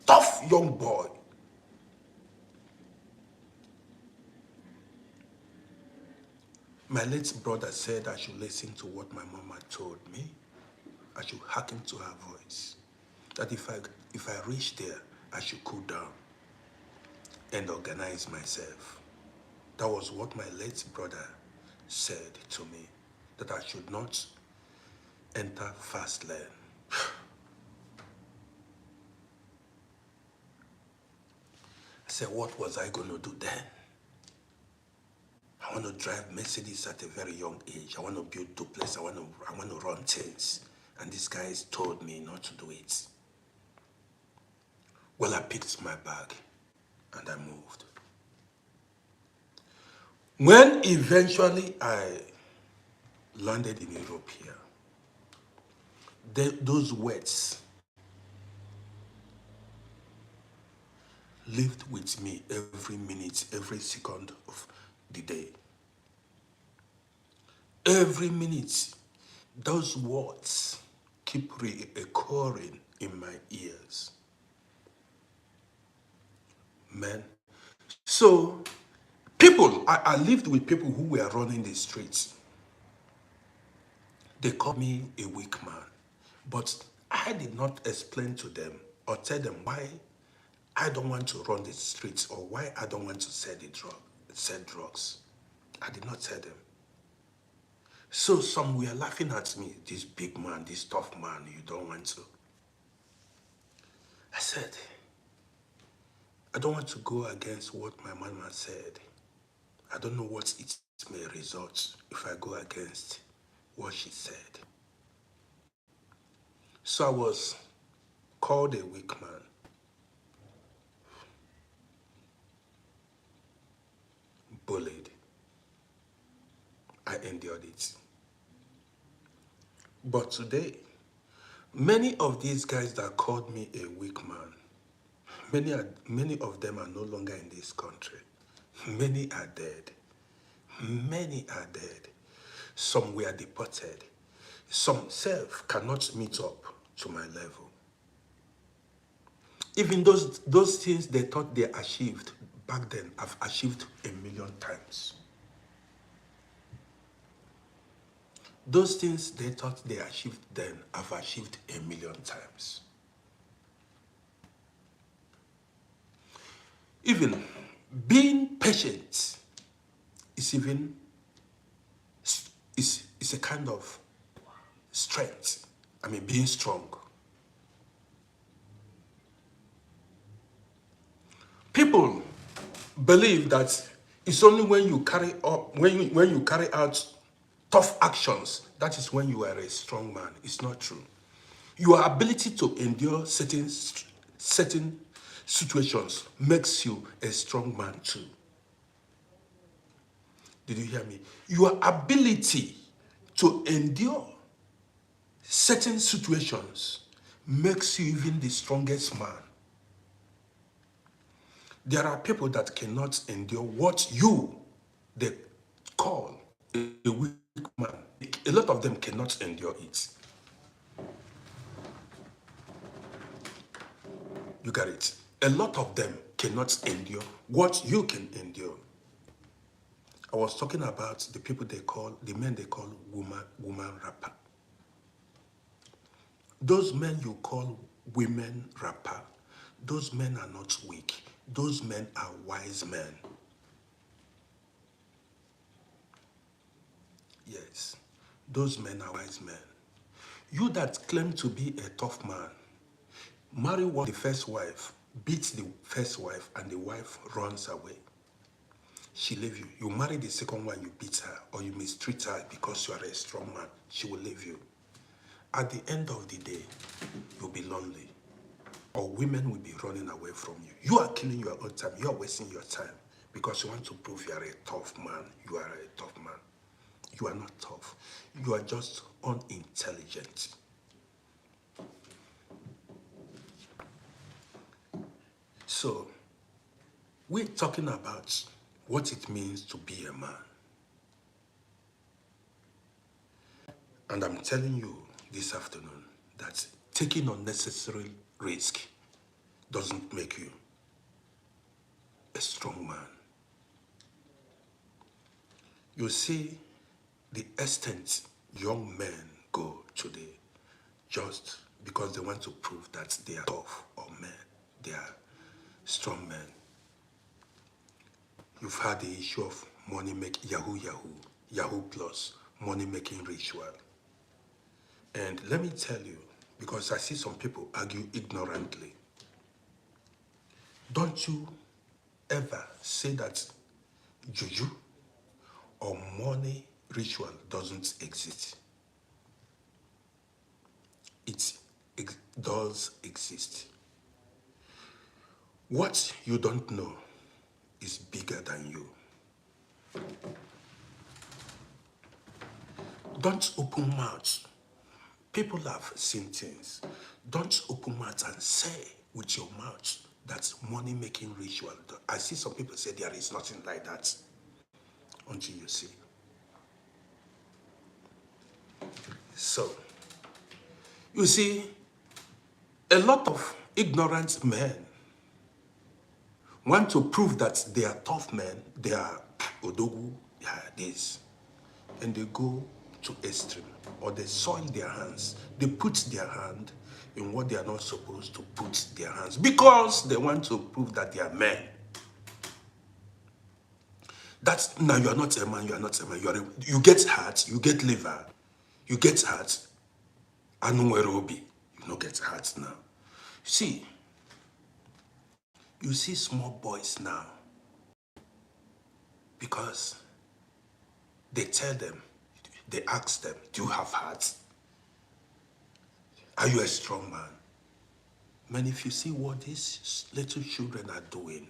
tough young boy. My late brother said I should listen to what my mama told me. I should hearken to her voice. That if I reach there, I should cool down and organize myself. That was what my late brother said to me, that I should not enter fast lane. I said, what was I going to do then? I want to drive Mercedes at a very young age. I want to build duplex. I want to run things. And these guys told me not to do it. Well, I picked my bag and I moved. When eventually I landed in Europe here, those words lived with me every minute, every second of the day. Every minute, those words keep recurring in my ears. Man. So, I lived with people who were running the streets. They called me a weak man. But I did not explain to them or tell them why I don't want to run the streets or why I don't want to sell drugs. I did not tell them. So some were laughing at me, this big man, this tough man, you don't want to. I said, I don't want to go against what my mama said. I don't know what it may result if I go against what she said. So I was called a weak man. Bullied. I endured it. But today, many of these guys that called me a weak man, many of them are no longer in this country. Many are dead. Many are dead. Some were deported. Some self cannot meet up to my level. Even those things they thought they achieved back then, I've achieved 1,000,000 times. Those things they thought they achieved then, I've achieved 1,000,000 times. Even being patient is a kind of strength. I mean, being strong. People believe that it's only when you carry out tough actions, that is when you are a strong man. It's not true. Your ability to endure certain situations makes you a strong man too. Did you hear me? Your ability to endure certain situations makes you even the strongest man. There are people that cannot endure what they call a weak man. A A lot of them cannot endure it. You got it? A lot of them cannot endure what you can endure. I was talking about the people the men they call woman rapper. Those men you call women rapper, those men are not weak. Those men are wise men. Yes, those men are wise men. You that claim to be a tough man, marry the first wife, beat the first wife, and the wife runs away. She leave you. You marry the second one, you beat her, or you mistreat her because you are a strong man. She will leave you. At the end of the day, you'll be lonely. Or women will be running away from you. You are killing your own time. You are wasting your time because you want to prove you are a tough man. You are a tough man. You are not tough. You are just unintelligent. So, we're talking about what it means to be a man. And I'm telling you this afternoon that taking unnecessary risk doesn't make you a strong man. You see the extent young men go today just because they want to prove that they are tough or men, they are strong men. You've had the issue of money making, Yahoo plus, money making ritual. And let me tell you, because I see some people argue ignorantly, don't you ever say that juju or money ritual doesn't exist. It does exist. What you don't know is bigger than you. Don't open mouth. People have seen things. Don't open mouth and say with your mouth that's money making ritual. I see some people say there is nothing like that until you see. So, you see, a lot of ignorant men want to prove that they are tough men, they are odogu, they are this. And they go to extreme, or they soil their hands. They put their hand in what they are not supposed to put their hands because they want to prove that they are men. That's, now you are not a man, you are not a man. You get heart, you get liver, you get heart, and RODDY. You don't get heart now. See, you see small boys now because they tell them, they ask them, do you have heart? Are you a strong man? Man, if you see what these little children are doing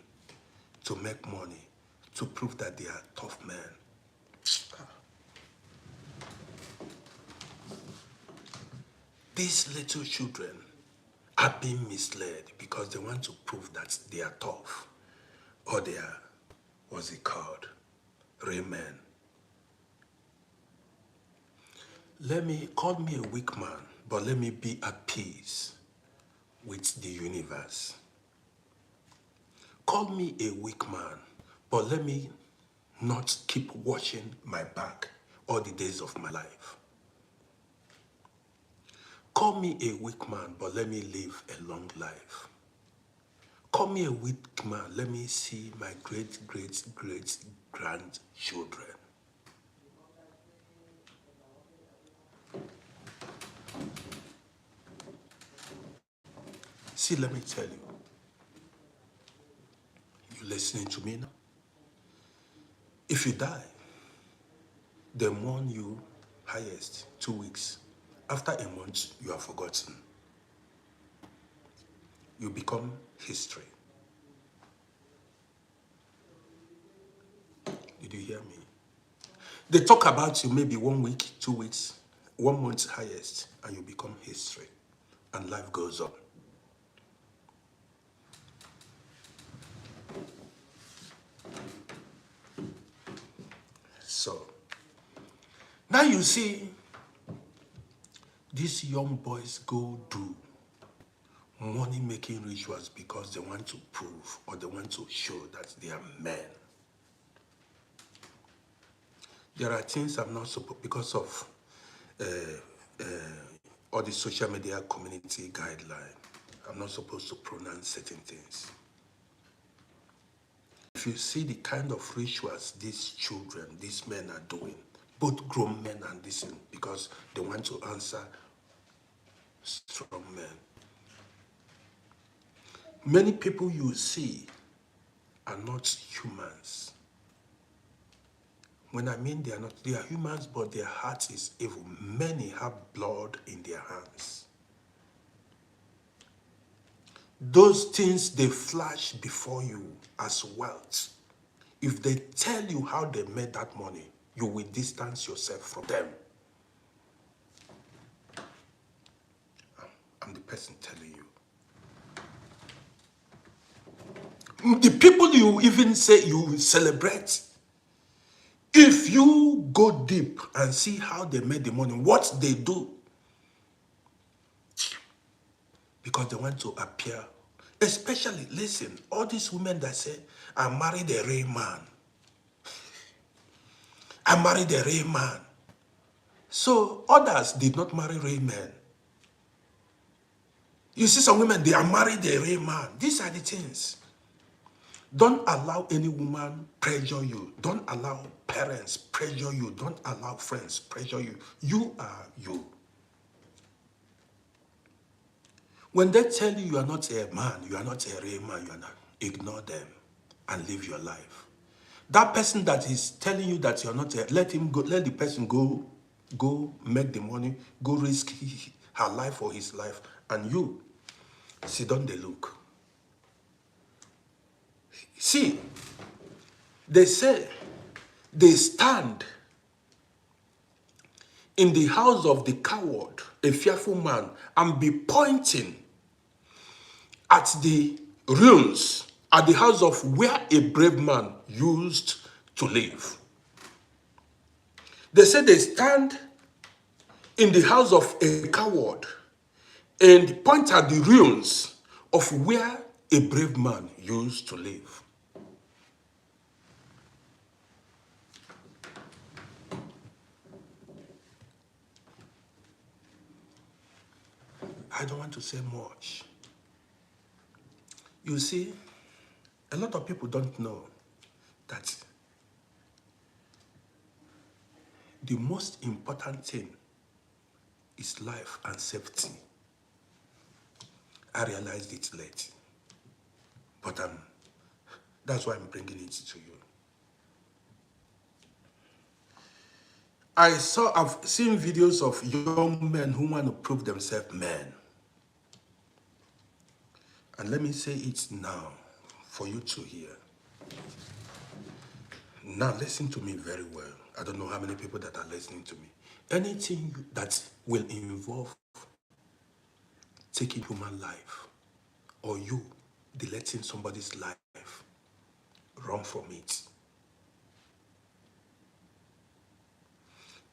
to make money, to prove that they are tough men, these little children are being misled because they want to prove that they are tough or they are, what's it called, real men. Call me a weak man, but let me be at peace with the universe. Call me a weak man, but let me not keep watching my back all the days of my life. Call me a weak man, but let me live a long life. Call me a weak man, let me see my great-great-great-grandchildren. See, let me tell you. You listening to me now? If you die, they mourn you highest 2 weeks. After a month, you are forgotten. You become history. Did you hear me? They talk about you maybe 1 week, 2 weeks, 1 month highest, and you become history. And life goes on. So, now you see, These young boys go do money-making rituals because they want to prove or they want to show that they are men. There are things I'm not supposed, because of all the social media community guideline, I'm not supposed to pronounce certain things. If you see the kind of rituals these children, these men are doing, both grown men and this, because they want to answer strong men. Many people you see are not humans. When I mean they are humans, but their heart is evil. Many have blood in their hands. Those things, they flash before you as wealth. If they tell you how they made that money, you will distance yourself from them. I'm the person telling you. The people you even say you celebrate, if you go deep and see how they made the money, what they do, because they want to appear. Especially, listen, all these women that say, I married a real man. I married a real man. So others did not marry real men. You see some women, they are married a real man. These are the things. Don't allow any woman pressure you. Don't allow parents pressure you. Don't allow friends pressure you. You are you. When they tell you you are not a man, you are not a real man, you are not, ignore them and live your life. That person that is telling you that you're not a, let him go, let the person go make the money, go risk her life or his life, and you sit down the look. See, they say they stand in the house of the coward, a fearful man, and be pointing at the ruins, at the house of where a brave man used to live. They say they stand in the house of a coward and point at the ruins of where a brave man used to live. I don't want to say much. You see, a lot of people don't know that the most important thing is life and safety. I realized it late, but that's why I'm bringing it to you. I've seen videos of young men who want to prove themselves men. And let me say it now for you to hear. Now listen to me very well. I don't know how many people that are listening to me. Anything that will involve taking human life or you deleting somebody's life, run from it.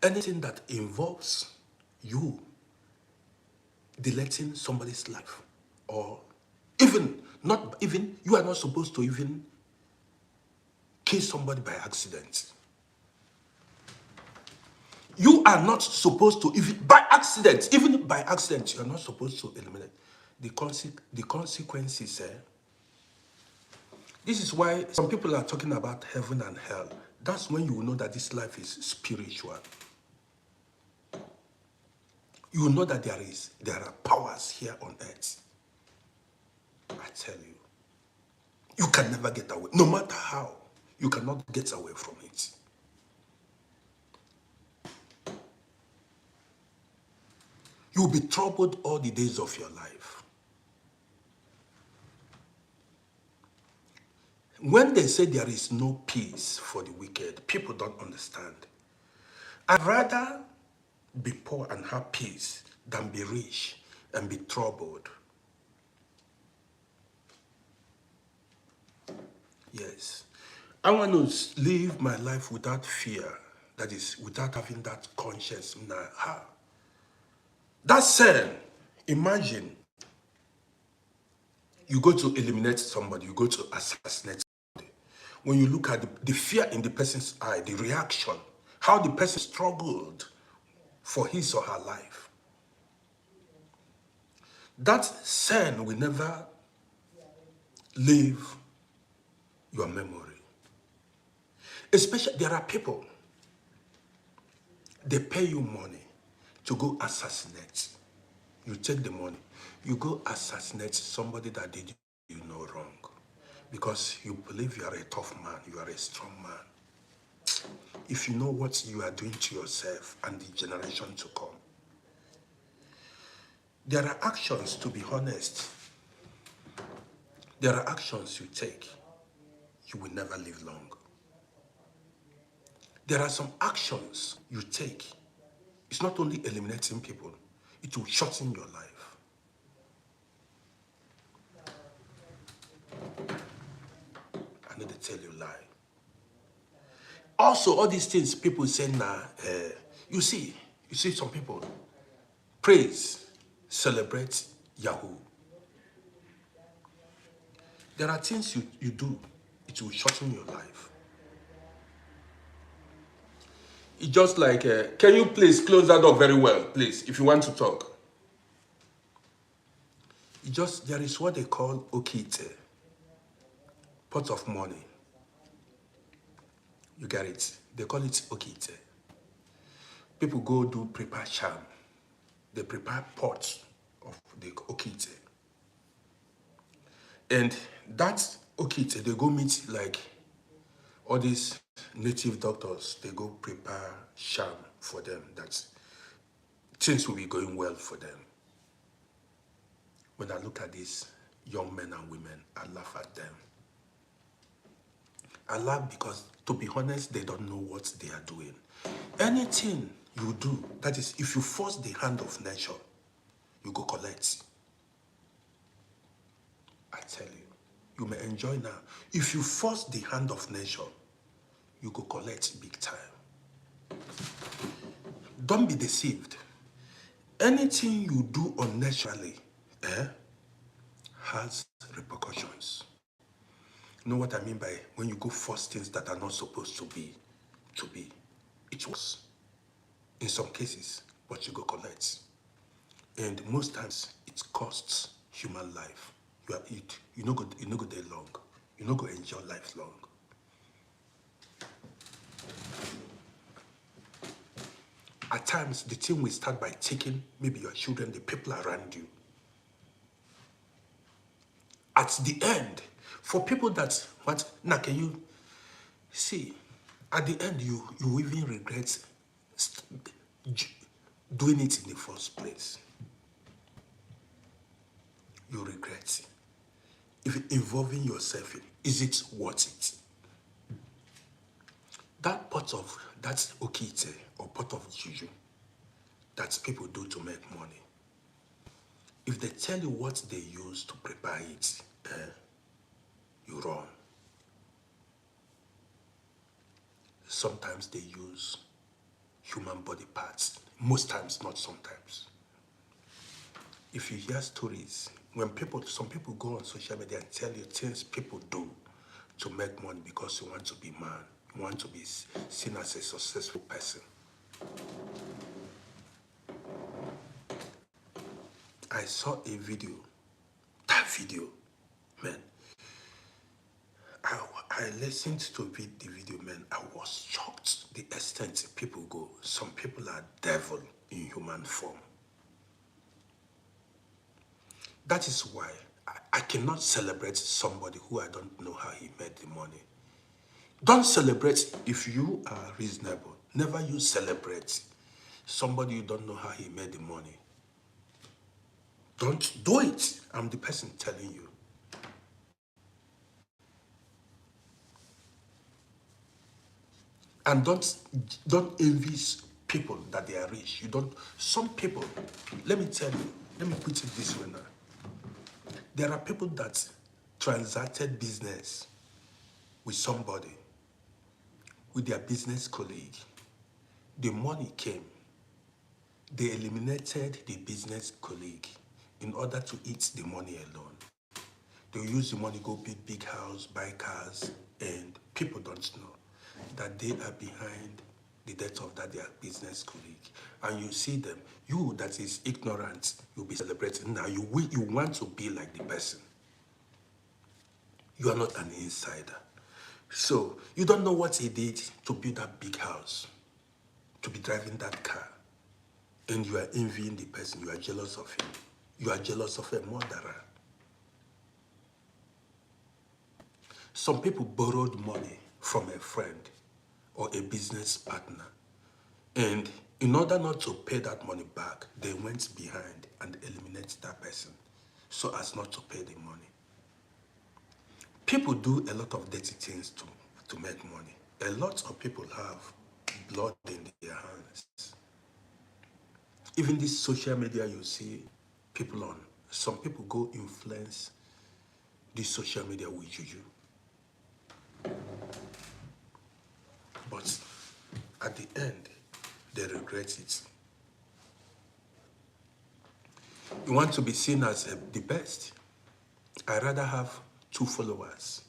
Anything that involves you deleting somebody's life, or even, not even, you are not supposed to even kill somebody by accident. You are not supposed to, even by accident, you are not supposed to eliminate the consequences. This is why some people are talking about heaven and hell. That's when you will know that this life is spiritual. You will know that there are powers here on earth. I tell you, you can never get away. No matter how, you cannot get away from it. You will be troubled all the days of your life. When they say there is no peace for the wicked, people don't understand. I'd rather be poor and have peace than be rich and be troubled. Yes. I want to live my life without fear. That is, without having that conscience. That sin, imagine you go to eliminate somebody, you go to assassinate somebody. When you look at the fear in the person's eye, the reaction, how the person struggled for his or her life. That sin will never leave your memory. Especially, there are people, they pay you money to go assassinate. You take the money, you go assassinate somebody that did you no wrong. Because you believe you are a tough man, you are a strong man. If you know what you are doing to yourself and the generation to come. There are actions, to be honest, there are actions you take, you will never live long. There are some actions you take. It's not only eliminating people, it will shorten your life. I need to tell you a lie. Also, all these things people say now, you see some people praise, celebrate Yahoo. There are things you do, it will shorten your life. It's just like, can you please close that door very well, please, if you want to talk. There is what they call okite, pot of money. You get it? They call it okite. People go do prepare sham. They prepare pots of the okite. And that okite, they go meet like all these native doctors. They go prepare sham for them. That things will be going well for them. When I look at these young men and women, I laugh at them. I laugh because, to be honest, they don't know what they are doing. Anything you do, that is, if you force the hand of nature, you go collect. I tell you, you may enjoy now. If you force the hand of nature, you go collect big time. Don't be deceived. Anything you do unnaturally has repercussions. You know what I mean by when you go force things that are not supposed to be. It works in some cases, but you go collect. And most times it costs human life. You no go there long. You no go enjoy life long. At times, the thing will start by taking maybe your children, the people around you. At the end, for people that, can you see, at the end, you even regret doing it in the first place. You regret. If involving yourself in, is it worth it? That pot of, that's okite, or pot of juju, that people do to make money. If they tell you what they use to prepare it, you run. Sometimes they use human body parts. Most times, not sometimes. If you hear stories, some people go on social media and tell you things people do to make money because you want to be man, you want to be seen as a successful person. I saw a video. That video, man, I listened to the video, man. I was shocked the extent people go. Some people are devil in human form. That is why I cannot celebrate somebody who I don't know how he made the money. Don't celebrate if you are reasonable. Never you celebrate somebody you don't know how he made the money. Don't do it. I'm the person telling you. And don't envy people that they are rich. Some people, let me tell you, let me put it this way now. There are people that transacted business with somebody, with their business colleague. The money came. They eliminated the business colleague in order to eat the money alone. They use the money, go build big house, buy cars, and people don't know that they are behind the death of that their business colleague. And you see them, you that is ignorant, you'll be celebrating. Now you want to be like the person. You are not an insider. So you don't know what he did to build that big house, to be driving that car. And you are envying the person, you are jealous of him. You are jealous of a murderer. Some people borrowed money from a friend or a business partner. And in order not to pay that money back, they went behind and eliminated that person so as not to pay the money. People do a lot of dirty things to make money. A lot of people have blood in their hands. Even this social media you see people on, some people go influence this social media with juju. But at the end, they regret it. You want to be seen as the best. I'd rather have 2 followers,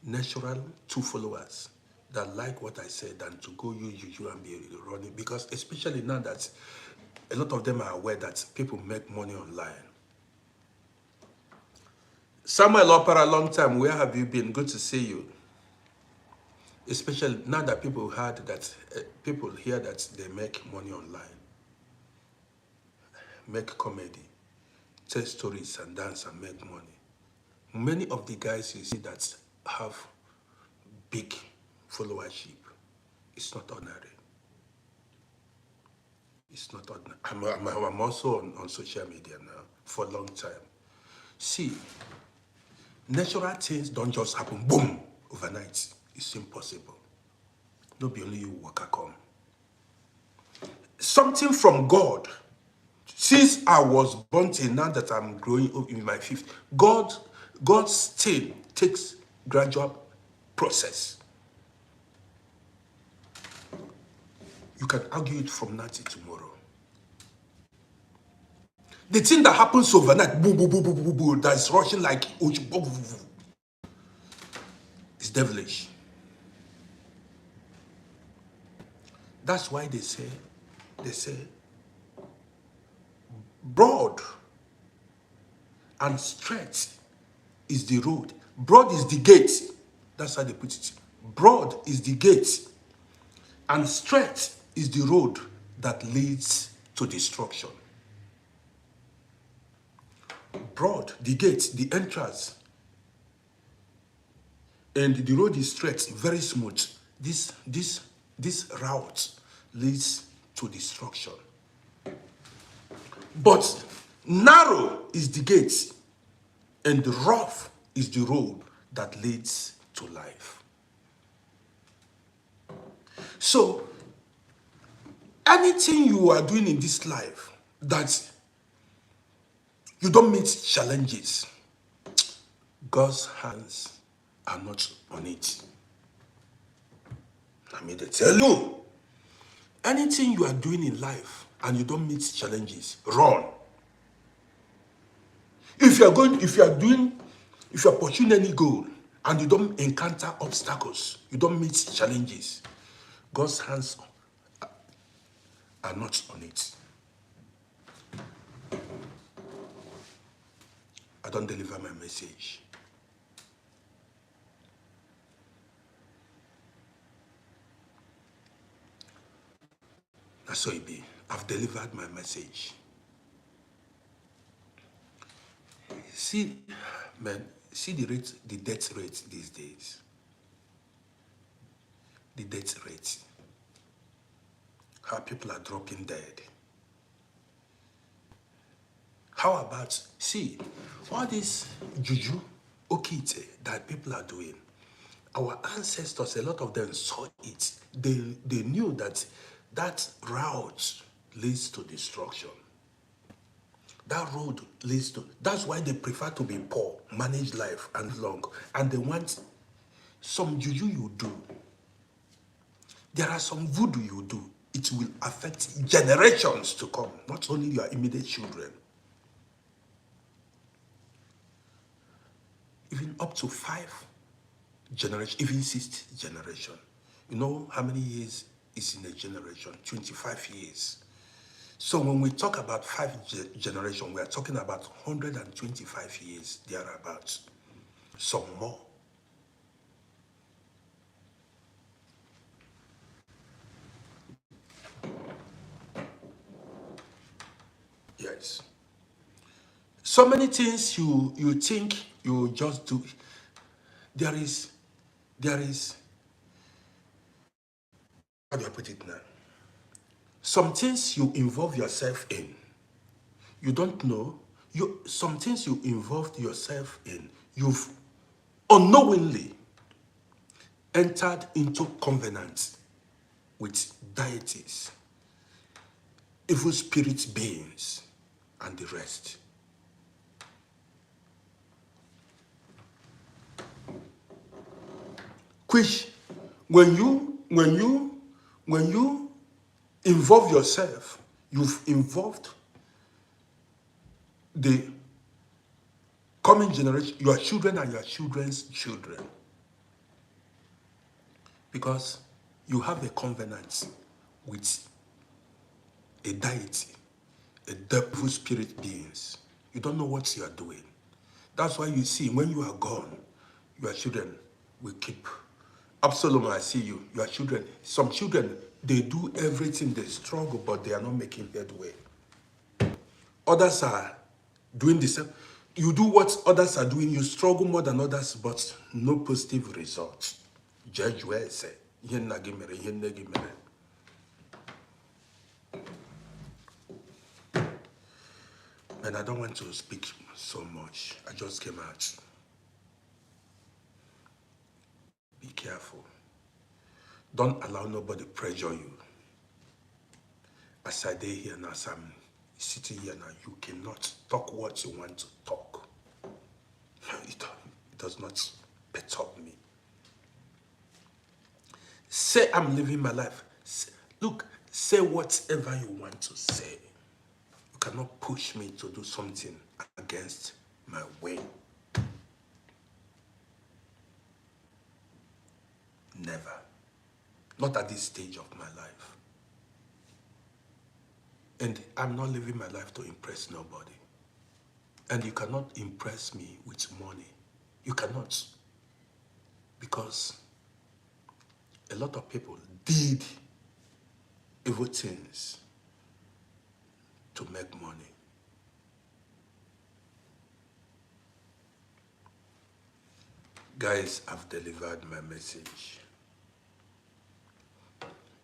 natural 2 followers that like what I said than to go use juju and be running. Because especially now that a lot of them are aware that people make money online. Samuel Opera, long time, where have you been? Good to see you. Especially now that people heard that, people hear that they make money online. Make comedy, tell stories and dance and make money. Many of the guys you see that have big followership, it's not ordinary. It's not ordinary. I'm also on social media now for a long time. See, natural things don't just happen, boom, overnight. It's impossible. Not be only you work come. Something from God. Since I was born till now that I'm growing up in my 50s, God still takes gradual process. You can argue it from now till tomorrow. The thing that happens overnight, boo, boo, boo, boo, boo, boo, that's rushing like it's devilish. That's why they say, broad and straight is the road. Broad is the gate. That's how they put it. Broad is the gate. And straight is the road that leads to destruction. Broad, the gate, the entrance. And the road is straight, very smooth. This route leads to destruction. But narrow is the gate, and rough is the road that leads to life. So, anything you are doing in this life that you don't meet challenges, God's hands are not on it. I mean, they tell you, anything you are doing in life and you don't meet challenges, run. If you are pursuing any goal and you don't encounter obstacles, you don't meet challenges, God's hands are not on it. I don't deliver my message. That's how it be. I've delivered my message. See, man, see the death rate these days. The death rate. How people are dropping dead. How about, see, all this juju, okite that people are doing, our ancestors, a lot of them saw it. They knew that route leads to destruction. That road leads to, that's why they prefer to be poor, manage life and long. And they want some juju you do. There are some voodoo you do. it will affect generations to come, not only your immediate children. Even up to 5 generations, even 6th generation. You know how many years is in a generation? 25 years. So when we talk about 5 generation, we are talking about 125 years, thereabouts. Some more. Yes. So many things you think you just do. There is, how do I put it now? Some things you involve yourself in, you don't know. Some things you involved yourself in, you've unknowingly entered into covenant with deities, evil spirit beings, and the rest. Which, when you involve yourself, you've involved the coming generation, your children and your children's children. Because you have a covenant with a deity, a devil spirit beings. You don't know what you are doing. That's why you see, when you are gone, your children will keep. Absalom, I see you. Your children, some children, they do everything, they struggle, but they are not making headway. Others are doing the same. You do what others are doing, you struggle more than others, but no positive results. Judge where say, and I don't want to speak so much. I just came out. Be careful. Don't allow nobody pressure you. As I day here now, as I'm sitting here now, you cannot talk what you want to talk. It does not perturb me. Say I'm living my life. Look, say whatever you want to say. You cannot push me to do something against my way. Never. Not at this stage of my life. And I'm not living my life to impress nobody. And you cannot impress me with money. You cannot. Because a lot of people did evil things to make money. Guys, I've delivered my message.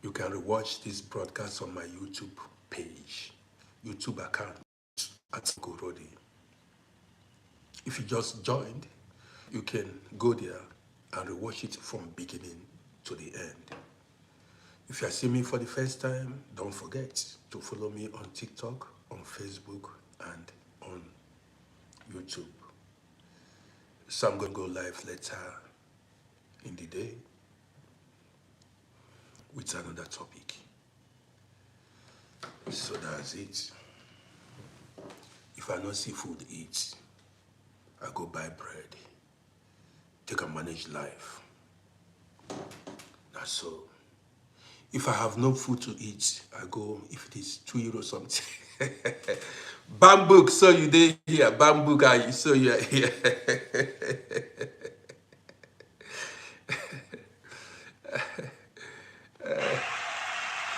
You can rewatch this broadcast on my YouTube page, YouTube account at RODDY. If you just joined, you can go there and rewatch it from beginning to the end. If you are seeing me for the first time, don't forget to follow me on TikTok, on Facebook, and on YouTube. So I'm going to go live later in the day with another topic. So that's it. If I don't see food eat, I go buy bread. Take and manage life. That's so. If I have no food to eat, I go, if it is €2 something. Bamboo, so you there here. Bamboo guy, so you are here.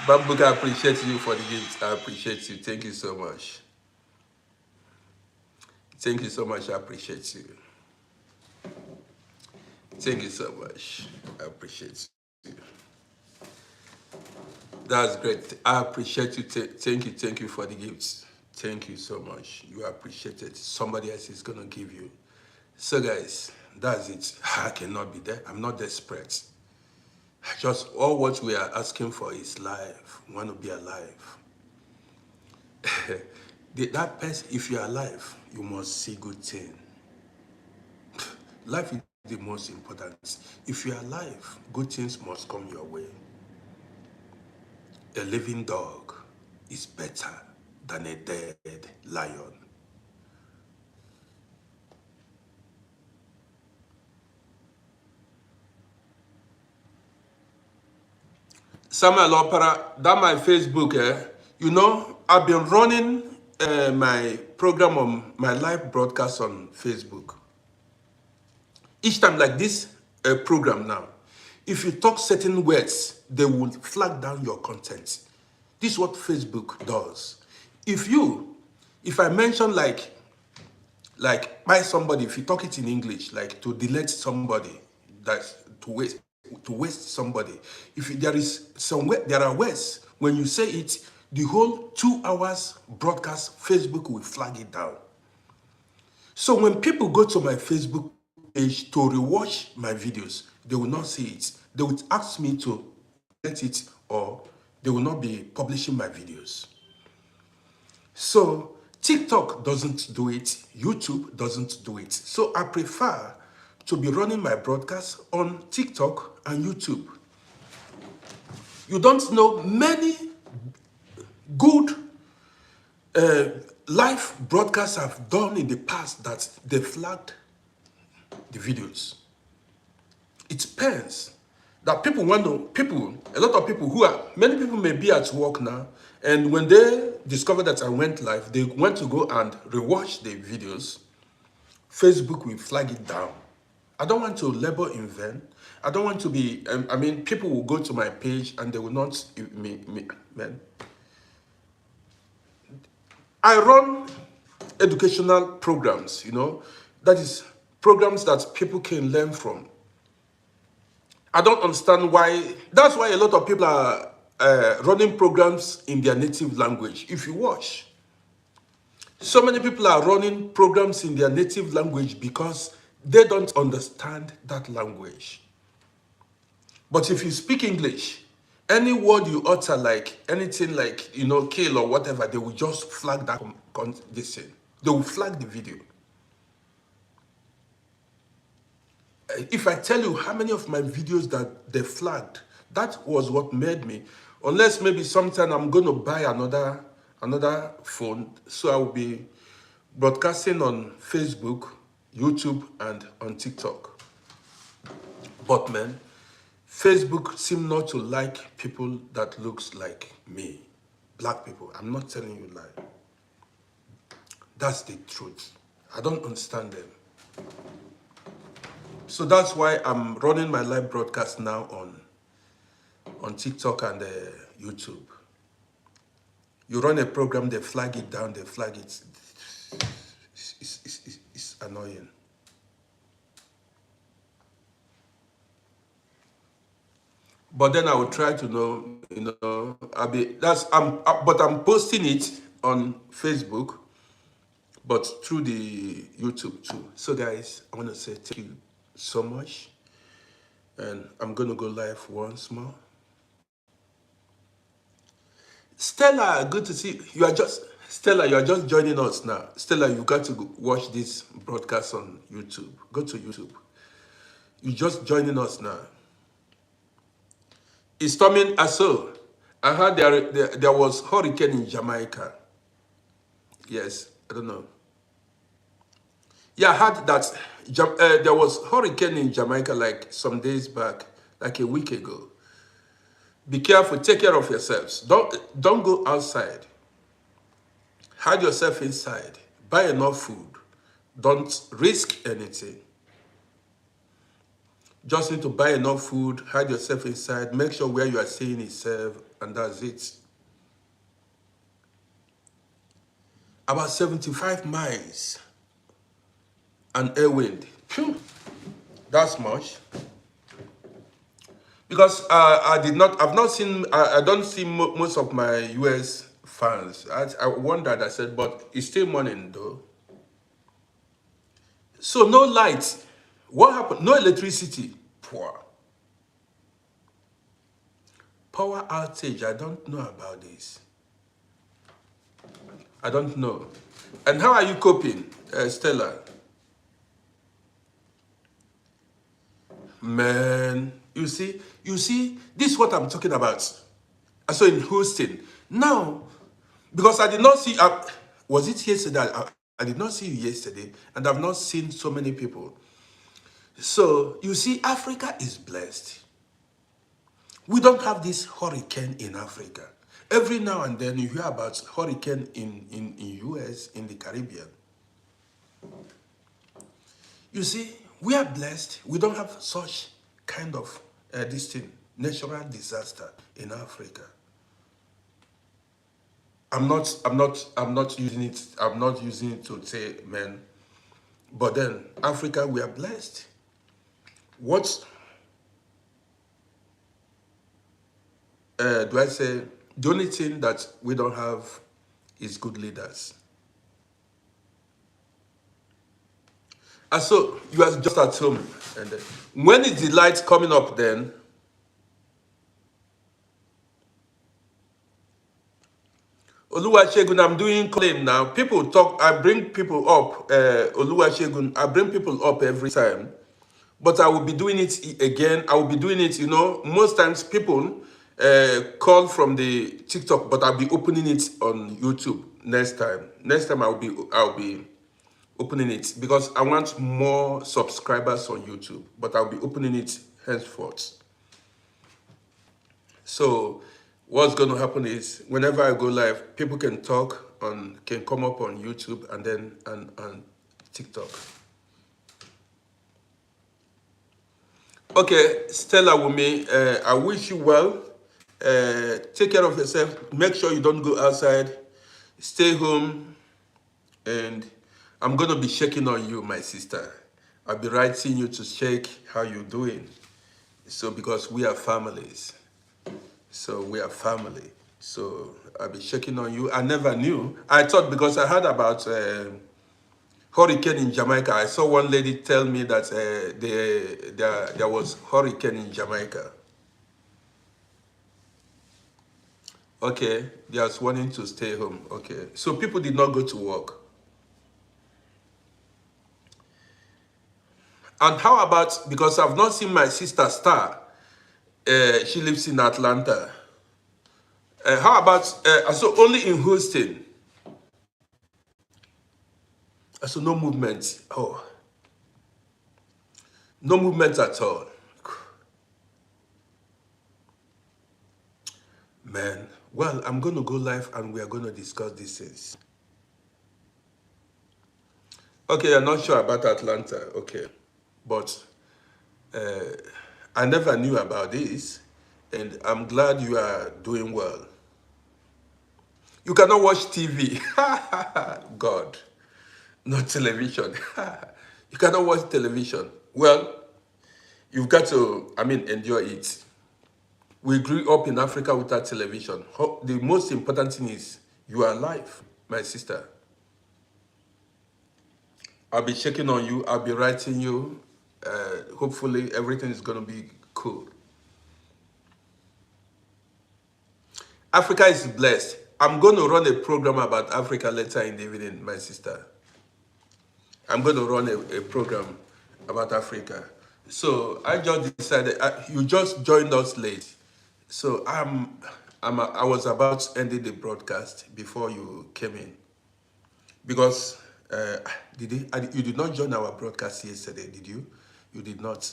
Bamboo, I appreciate you for the gift. I appreciate you. Thank you so much. Thank you so much. I appreciate you. Thank you so much. I appreciate you. That's great. I appreciate you. Thank you for the gifts. Thank you so much. You appreciate it. Somebody else is going to give you. So guys, that's it. I cannot be there. I'm not desperate. Just all what we are asking for is life. We want to be alive. That person, if you're alive, you must see good thing. Life is the most important. If you're alive, good things must come your way. A living dog is better than a dead lion. Samuel Opera, that my Facebook, you know, I've been running my program on my live broadcast on Facebook. Each time like this program now, if you talk certain words, they will flag down your content. This is what Facebook does. If I mention like by somebody, if you talk it in English, like to delete somebody, that's to waste somebody. If there is there are words, when you say it, the whole 2 hours broadcast, Facebook will flag it down. So when people go to my Facebook page to rewatch my videos, they will not see it. They would ask me to delete it, or they will not be publishing my videos. So TikTok doesn't do it, YouTube doesn't do it. So I prefer to be running my broadcast on TikTok and YouTube. You don't know many good live broadcasts I've done in the past that they flagged the videos. It depends that people want to, a lot of people many people may be at work now, and when they discover that I went live, they want to go and rewatch the videos. Facebook will flag it down. I don't want to labor in vain. I don't want to be, I mean, people will go to my page and they will not, man. I run educational programs, you know, that is programs that people can learn from. I don't understand why, that's why a lot of people are running programs in their native language. If you watch, so many people are running programs in their native language because they don't understand that language. But if you speak English, any word you utter, like anything like, you know, kill or whatever, they will just flag that this thing. They will flag the video. If I tell you how many of my videos that they flagged, that was what made me. Unless maybe sometime I'm going to buy another phone, so I will be broadcasting on Facebook, YouTube, and on TikTok. But man, Facebook seems not to like people that looks like me. Black people. I'm not telling you lie. That's the truth. I don't understand them. So that's why I'm running my live broadcast now on TikTok and YouTube. You run a program, they flag it down, they flag it. It's annoying. But then I will try to know, you know, but I'm posting it on Facebook, but through the YouTube too. So guys, I want to say thank you so much. And I'm going to go live once more. Stella, good to see you. Stella, you are just joining us now. Stella, you got to watch this broadcast on YouTube. Go to YouTube. You're just joining us now. It's storming Aso. I heard there was hurricane in Jamaica. Yes, I don't know. Yeah, I heard that there was hurricane in Jamaica like some days back, like a week ago. Be careful, take care of yourselves. Don't go outside. Hide yourself inside. Buy enough food. Don't risk anything. Just need to buy enough food, hide yourself inside, make sure where you are staying is safe, and that's it. About 75 miles and air wind. Phew, that's much. Because I don't see most of my US fans. I wondered, I said, but it's still morning though. So no light. What happened? No electricity. Poor. Power outage, I don't know about this. I don't know. And how are you coping, Stella? Man, you see, this is what I'm talking about. I saw in Houston. Now, because I did not see, was it yesterday? I did not see you yesterday, and I've not seen so many people. So, you see, Africa is blessed. We don't have this hurricane in Africa. Every now and then you hear about hurricane in US, in the Caribbean. You see, we are blessed. We don't have such kind of this thing, natural disaster in Africa. I'm not using it. I'm not using it to say, man. But then, Africa, we are blessed. What do I say? The only thing that we don't have is good leaders. And so you are just at home, and when is the light coming up? Then Oluwasegun, I'm doing claim now. People talk. I bring people up. Oluwasegun, I bring people up every time. But I will be doing it again. I will be doing it, you know. Most times people call from the TikTok, but I'll be opening it on YouTube next time. Next time I'll be opening it because I want more subscribers on YouTube, but I'll be opening it henceforth. So what's going to happen is whenever I go live, people can can come up on YouTube and then and TikTok. Okay, Stella Wumi, I wish you well. Take care of yourself. Make sure you don't go outside. Stay home. And I'm going to be checking on you, my sister. I'll be writing you to check how you're doing. So, because we are families. So, we are family. So, I'll be checking on you. I never knew. I thought because I heard about hurricane in Jamaica. I saw one lady tell me that there was hurricane in Jamaica. Okay, just wanting to stay home. Okay, so people did not go to work. And how about, because I've not seen my sister Star, she lives in Atlanta. How about, so only in Houston? So no movement. Oh, no movement at all. Man, well, I'm going to go live and we are going to discuss these things. Okay, you're not sure about Atlanta. Okay. But I never knew about this. And I'm glad you are doing well. You cannot watch TV. God, not television. You cannot watch television. Well, you've got to, endure it. We grew up in Africa without television. The most important thing is you are alive, my sister. I'll be checking on you. I'll be writing you. Hopefully, everything is going to be cool. Africa is blessed. I'm going to run a program about Africa later in the evening, my sister. I'm going to run a program about Africa. So I just decided, you just joined us late. So I was about to end the broadcast before you came in. Because you did not join our broadcast yesterday, did you? You did not.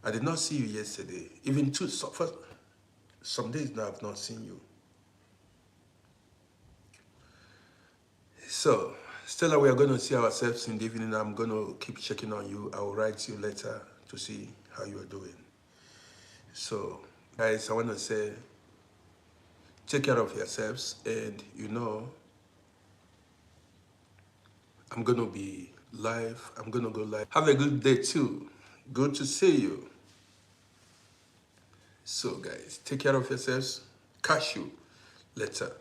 I did not see you yesterday. Even some days now I've not seen you. So, Stella, we are going to see ourselves in the evening. I'm going to keep checking on you. I will write you later to see how you are doing. So, guys, I want to say, take care of yourselves. And, I'm going to be live. I'm going to go live. Have a good day, too. Good to see you. So, guys, take care of yourselves. Catch you later.